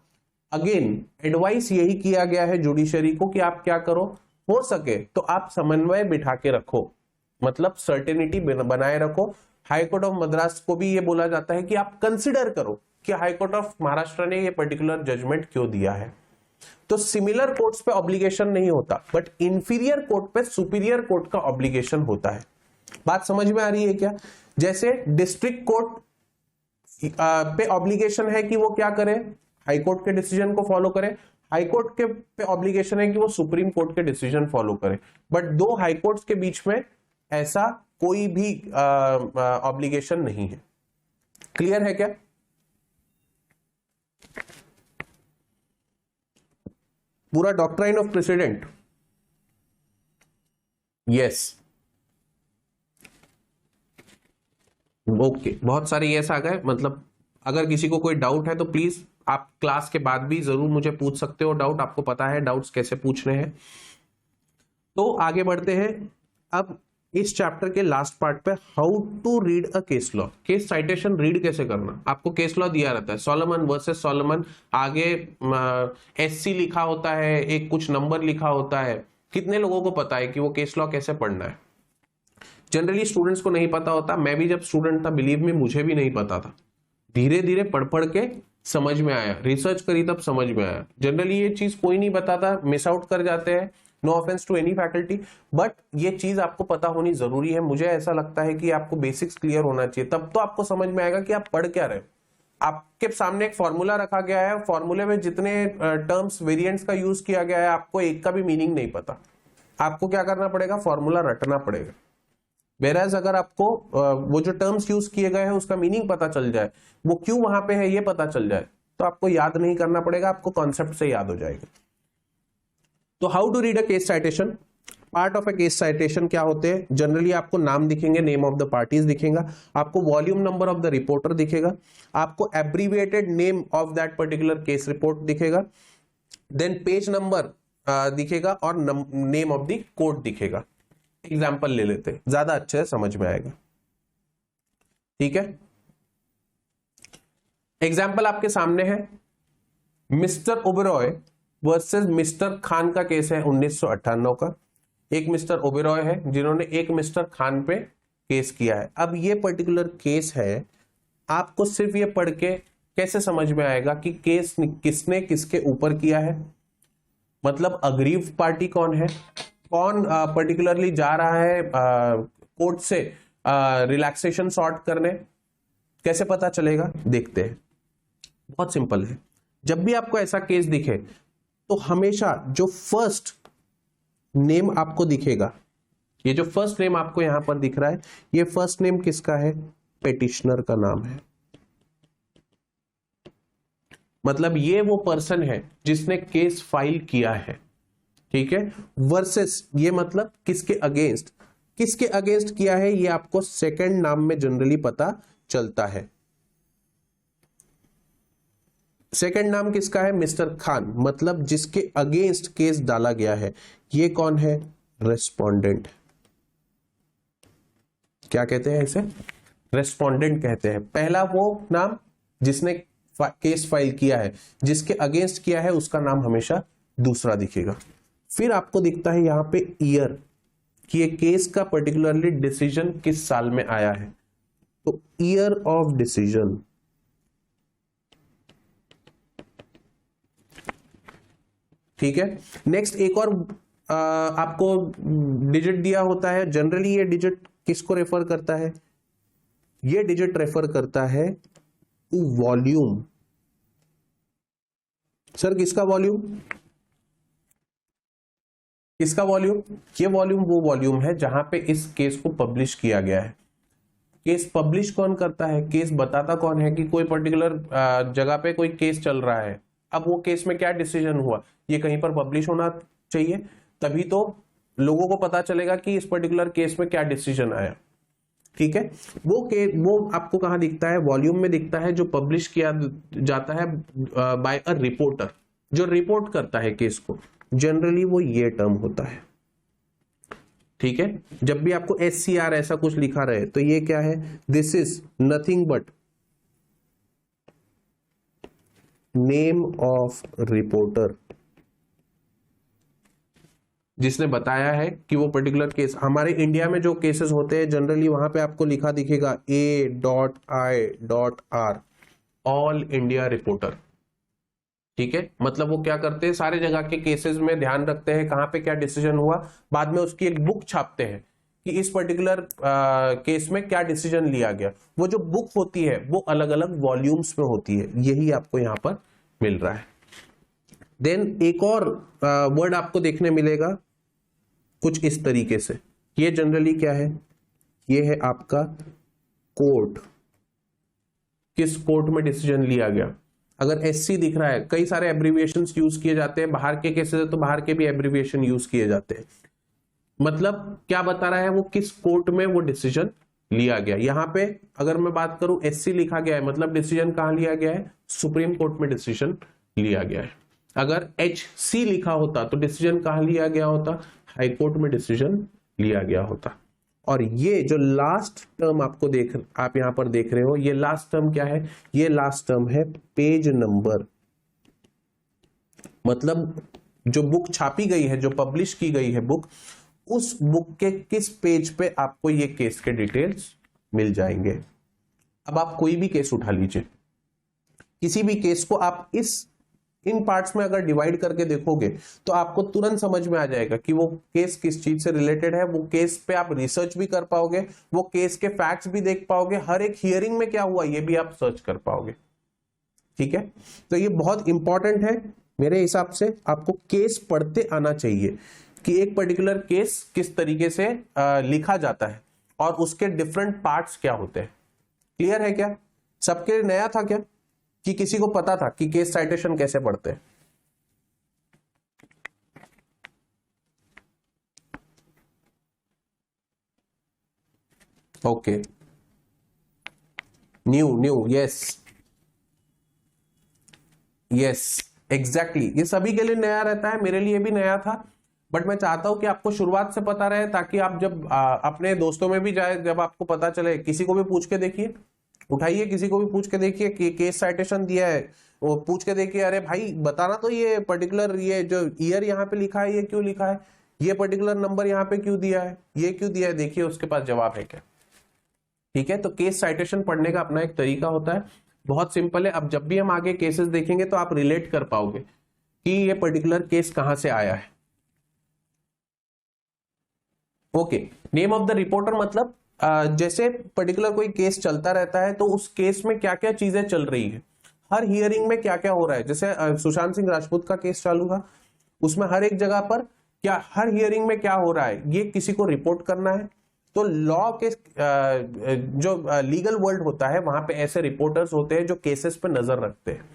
अगेन एडवाइस यही किया गया है जुडिशरी को कि आप क्या करो, हो सके तो आप समन्वय बिठा के रखो, मतलब सर्टेनिटी बनाए रखो। हाईकोर्ट ऑफ मद्रास को भी ये बोला जाता है कि आप कंसिडर करो कि हाईकोर्ट ऑफ महाराष्ट्र ने ये पर्टिकुलर जजमेंट क्यों दिया है। तो सिमिलर कोर्ट्स पे ऑब्लिगेशन नहीं होता, बट इंफीरियर कोर्ट पे सुपीरियर कोर्ट का ऑब्लिगेशन होता है। बात समझ में आ रही है क्या? जैसे डिस्ट्रिक्ट कोर्ट पे ऑब्लिगेशन है कि वो क्या करे, हाईकोर्ट के डिसीजन को फॉलो करे। हाईकोर्ट के पे ऑब्लिगेशन है कि वो सुप्रीम कोर्ट के डिसीजन फॉलो करे। बट दो हाईकोर्ट्स के बीच में ऐसा कोई भी ऑब्लिगेशन नहीं है। क्लियर है क्या? पूरा doctrine of president. Yes, okay, बहुत सारे यस आ गए। मतलब अगर किसी को कोई डाउट है तो प्लीज आप क्लास के बाद भी जरूर मुझे पूछ सकते हो डाउट। आपको पता है डाउट्स कैसे पूछने हैं। तो आगे बढ़ते हैं अब इस चैप्टर के लास्ट पार्ट पे, how to read a case law. Case citation read कैसे करना। आपको केस लॉ दिया रहता है, सोलोमन वर्सेस सोलोमन, आगे SC लिखा होता है, एक कुछ नंबर लिखा होता है। कितने लोगों को पता है कि वो केस लॉ कैसे पढ़ना है? जनरली स्टूडेंट्स को नहीं पता होता, मैं भी जब स्टूडेंट था बिलीव में मुझे भी नहीं पता था, धीरे धीरे पढ़ पढ़ के समझ में आया, रिसर्च करी तब समझ में आया। जनरली ये चीज कोई नहीं बताता, मिस आउट कर जाते हैं, no offence to any faculty, but ये चीज आपको पता होनी जरूरी है। मुझे ऐसा लगता है कि आपको बेसिक्स क्लियर होना चाहिए, तब तो आपको समझ में आएगा कि आप पढ़ क्या रहे हो। आपके सामने एक फॉर्मूला रखा गया है, फॉर्मूले में जितने टर्म्स वेरिएंट्स का यूज किया गया है, आपको एक का भी मीनिंग नहीं पता, आपको क्या करना पड़ेगा, फॉर्मूला रटना पड़ेगा। वेराज अगर आपको वो जो टर्म्स यूज किए गए हैं उसका मीनिंग पता चल जाए, वो क्यों वहां पे है ये पता चल जाए, तो आपको याद नहीं करना पड़ेगा, आपको कॉन्सेप्ट से याद हो जाएगा। तो how to read a case citation, part of a case citation क्या होते हैं, जनरली आपको नाम दिखेंगे, नेम ऑफ द पार्टीज दिखेगा, आपको volume number of the reporter दिखेगा, आपको abbreviated name of that particular case report दिखेगा, देन पेज नंबर दिखेगा और नेम ऑफ द कोर्ट दिखेगा। एग्जाम्पल ले लेते हैं, ज्यादा अच्छे से समझ में आएगा। ठीक है, एग्जाम्पल आपके सामने है, mister Oberoi versus mister Khan का केस है 1998 का। एक मिस्टर ओबेरॉय है जिन्होंने एक मिस्टर खान पे केस किया है। अब ये पर्टिकुलर केस है, आपको सिर्फ ये पढ़ के कैसे समझ में आएगा कि केस किसने किसके ऊपर किया है, मतलब अग्रीव पार्टी कौन है, कौन पर्टिकुलरली जा रहा है कोर्ट से रिलैक्सेशन सॉर्ट करने, कैसे पता चलेगा, देखते हैं। बहुत सिंपल है, जब भी आपको ऐसा केस दिखे तो हमेशा जो फर्स्ट नेम आपको दिखेगा, ये जो फर्स्ट नेम आपको यहां पर दिख रहा है, ये फर्स्ट नेम किसका है, पेटिशनर का नाम है, मतलब ये वो पर्सन है जिसने केस फाइल किया है। ठीक है, वर्सेस ये मतलब किसके अगेंस्ट, किसके अगेंस्ट किया है ये आपको सेकंड नाम में जनरली पता चलता है। सेकंड नाम किसका है, मिस्टर खान, मतलब जिसके अगेंस्ट केस डाला गया है। ये कौन है, रेस्पोंडेंट, क्या कहते हैं इसे, रेस्पोंडेंट कहते हैं। पहला वो नाम जिसने केस फाइल किया है, जिसके अगेंस्ट किया है उसका नाम हमेशा दूसरा दिखेगा। फिर आपको दिखता है यहां पे ईयर, कि ये केस का पर्टिकुलरली डिसीजन किस साल में आया है, तो ईयर ऑफ डिसीजन। ठीक है, नेक्स्ट एक और आपको डिजिट दिया होता है, जनरली ये डिजिट किसको रेफर करता है, ये डिजिट रेफर करता है टू वॉल्यूम। सर किसका वॉल्यूम, किसका वॉल्यूम, ये वॉल्यूम वो वॉल्यूम है जहां पे इस केस को पब्लिश किया गया है। केस पब्लिश कौन करता है, केस बताता कौन है कि कोई पर्टिकुलर जगह पे कोई केस चल रहा है, अब वो केस में क्या डिसीजन हुआ, ये कहीं पर पब्लिश होना चाहिए, तभी तो लोगों को पता चलेगा कि इस पर्टिकुलर केस में क्या डिसीजन आया। ठीक है, वो आपको कहां दिखता है, वॉल्यूम में दिखता है, जो पब्लिश किया जाता है बाय अ रिपोर्टर, जो रिपोर्ट करता है केस को, जनरली वो ये टर्म होता है। ठीक है, जब भी आपको SCR ऐसा कुछ लिखा रहे तो ये क्या है, this is nothing but name of reporter, जिसने बताया है कि वो पर्टिकुलर केस, हमारे इंडिया में जो केसेस होते हैं जनरली वहां पे आपको लिखा दिखेगा A.I.R, ऑल इंडिया रिपोर्टर। ठीक है, मतलब वो क्या करते हैं, सारे जगह के केसेस में ध्यान रखते हैं कहां पे क्या डिसीजन हुआ, बाद में उसकी एक बुक छापते हैं कि इस पर्टिकुलर केस में क्या डिसीजन लिया गया। वो जो बुक होती है वो अलग अलग वॉल्यूम्स में होती है, यही आपको यहां पर मिल रहा है। देन एक और वर्ड आपको देखने मिलेगा कुछ इस तरीके से, ये जनरली क्या है, ये है आपका कोर्ट, किस कोर्ट में डिसीजन लिया गया। अगर SC दिख रहा है, कई सारे एब्रिविएशंस यूज किए जाते हैं, बाहर के केसेस है तो बाहर के भी एब्रिविएशन यूज किए जाते हैं, मतलब क्या बता रहा है वो किस कोर्ट में वो डिसीजन लिया गया। यहां पे अगर मैं बात करूं SC लिखा गया है, मतलब डिसीजन कहां लिया गया है, सुप्रीम कोर्ट में डिसीजन लिया गया है। अगर HC लिखा होता तो डिसीजन कहां लिया गया होता, हाई कोर्ट में डिसीजन लिया गया होता। और ये जो लास्ट टर्म आपको आप यहां पर देख रहे हो, ये लास्ट टर्म क्या है, ये लास्ट टर्म है पेज नंबर, मतलब जो बुक छापी गई है, जो पब्लिश की गई है बुक, उस बुक के किस पेज पे आपको ये केस के डिटेल्स मिल जाएंगे। अब आप कोई भी केस उठा लीजिए, किसी भी केस को आप इन पार्ट्स में अगर डिवाइड करके देखोगे तो आपको तुरंत समझ में आ जाएगा कि वो केस किस चीज से रिलेटेड है। वो केस पे आप रिसर्च भी कर पाओगे, वो केस के फैक्ट्स भी देख पाओगे, हर एक हियरिंग में क्या हुआ ये भी आप सर्च कर पाओगे। ठीक है, तो ये बहुत इंपॉर्टेंट है। मेरे हिसाब से आपको केस पढ़ते आना चाहिए कि एक पर्टिकुलर केस किस तरीके से लिखा जाता है और उसके डिफरेंट पार्ट्स क्या होते हैं। क्लियर है क्या? सबके लिए नया था क्या कि किसी को पता था कि केस साइटेशन कैसे पढ़ते हैं? ओके, न्यू यस एग्जैक्टली, ये सभी के लिए नया रहता है, मेरे लिए भी नया था, बट मैं चाहता हूं कि आपको शुरुआत से पता रहे ताकि आप जब अपने दोस्तों में भी जाए, जब आपको पता चले, किसी को भी पूछ के देखिए, उठाइए किसी को भी पूछ के देखिए कि केस साइटेशन दिया है, वो पूछ के देखिए, अरे भाई बताना तो ये पर्टिकुलर ये जो ईयर यहाँ पे लिखा है ये क्यों लिखा है, ये पर्टिकुलर नंबर यहाँ पे क्यों दिया है, ये क्यों दिया है, देखिए उसके पास जवाब है क्या। ठीक है, तो केस साइटेशन पढ़ने का अपना एक तरीका होता है, बहुत सिंपल है। अब जब भी हम आगे केसेस देखेंगे तो आप रिलेट कर पाओगे कि ये पर्टिकुलर केस कहां से आया है। Okay, name of the reporter मतलब जैसे पर्टिकुलर कोई केस चलता रहता है तो उस केस में क्या क्या चीजें चल रही है, हर हियरिंग में क्या क्या हो रहा है। जैसे सुशांत सिंह राजपूत का केस चालू था, उसमें हर एक जगह पर क्या, हर हियरिंग में क्या हो रहा है ये किसी को रिपोर्ट करना है। तो लॉ के जो लीगल वर्ल्ड होता है वहां पे ऐसे रिपोर्टर्स होते हैं जो केसेस पे नजर रखते हैं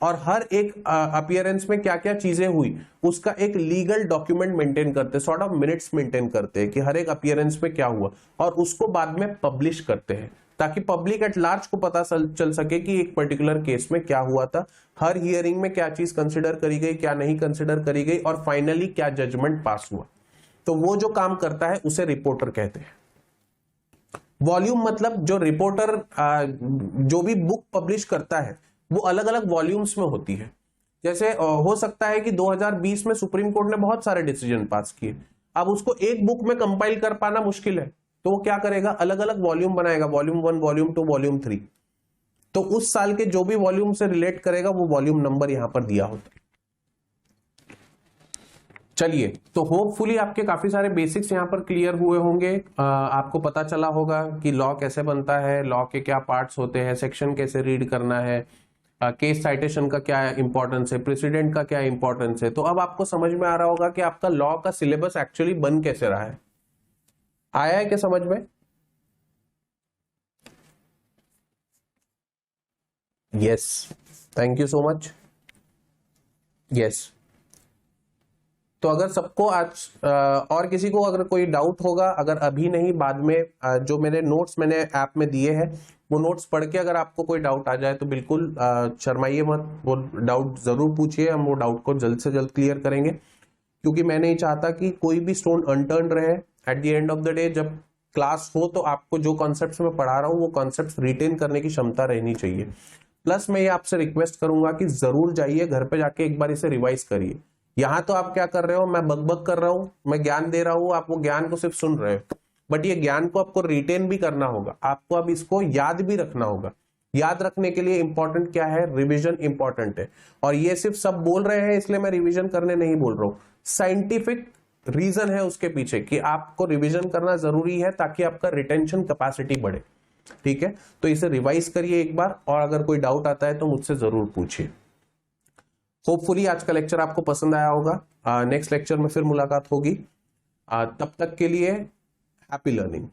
और हर एक अपीयरेंस में क्या क्या चीजें हुई उसका एक लीगल डॉक्यूमेंट मेंटेन करते हैं, सॉर्ट ऑफ मिनट्स मेंटेन करते हैं कि हर एक अपीयरेंस में क्या हुआ, और उसको बाद में पब्लिश करते हैं ताकि पब्लिक एट लार्ज को पता चल सके कि एक पर्टिकुलर केस में क्या हुआ था, हर हियरिंग में क्या चीज कंसिडर करी गई, क्या नहीं कंसिडर करी गई, और फाइनली क्या जजमेंट पास हुआ। तो वो जो काम करता है उसे रिपोर्टर कहते हैं। वॉल्यूम मतलब जो रिपोर्टर जो भी बुक पब्लिश करता है वो अलग अलग वॉल्यूम्स में होती है। जैसे हो सकता है कि 2020 में सुप्रीम कोर्ट ने बहुत सारे डिसीजन पास किए, अब उसको एक बुक में कंपाइल कर पाना मुश्किल है, तो वो क्या करेगा, अलग अलग वॉल्यूम बनाएगा, वॉल्यूम 1, वॉल्यूम 2, वॉल्यूम 3। तो उस साल के जो भी वॉल्यूम से रिलेट करेगा वो वॉल्यूम नंबर यहां पर दिया होता है। चलिए, तो होपफुली आपके काफी सारे बेसिक्स यहाँ पर क्लियर हुए होंगे, आपको पता चला होगा कि लॉ कैसे बनता है, लॉ के क्या पार्ट्स होते हैं, सेक्शन कैसे रीड करना है, केस साइटेशन का क्या इंपॉर्टेंस है, प्रेसिडेंट का क्या इंपॉर्टेंस है। तो अब आपको समझ में आ रहा होगा कि आपका लॉ का सिलेबस एक्चुअली बन कैसे रहा है। आया है क्या समझ में? Yes, thank you so much. Yes, तो अगर सबको आज और किसी को अगर कोई डाउट होगा, अगर अभी नहीं बाद में जो मैंने नोट्स मैंने ऐप में दिए हैं वो नोट्स पढ़ के अगर आपको कोई डाउट आ जाए तो बिल्कुल शर्माइए मत, वो डाउट जरूर पूछिए, हम वो डाउट को जल्द से जल्द क्लियर करेंगे, क्योंकि मैं नहीं चाहता कि कोई भी स्टोन अनटर्न रहे। At the end of the day जब क्लास हो तो आपको जो कॉन्सेप्ट्स मैं पढ़ा रहा हूँ वो कॉन्सेप्ट्स रिटेन करने की क्षमता रहनी चाहिए। प्लस मैं ये आपसे रिक्वेस्ट करूंगा कि जरूर जाइए घर पे जाके एक बार इसे रिवाइज करिए। यहाँ तो आप क्या कर रहे हो, मैं बकबक कर रहा हूँ, मैं ज्ञान दे रहा हूँ, आप वो ज्ञान को सिर्फ सुन रहे हो, बट ये ज्ञान को आपको रिटेन भी करना होगा, आपको अब इसको याद भी रखना होगा। याद रखने के लिए इंपॉर्टेंट क्या है, रिवीजन इंपॉर्टेंट है। और ये सिर्फ सब बोल रहे हैं इसलिए मैं रिवीजन करने नहीं बोल रहा हूँ, साइंटिफिक रीजन है उसके पीछे कि आपको रिवीजन करना जरूरी है ताकि आपका रिटेंशन कैपेसिटी बढ़े। ठीक है, तो इसे रिवाइज करिए एक बार, और अगर कोई डाउट आता है तो मुझसे जरूर पूछिए। होपफुली आज का लेक्चर आपको पसंद आया होगा। नेक्स्ट लेक्चर में फिर मुलाकात होगी, तब तक के लिए हैप्पी लर्निंग।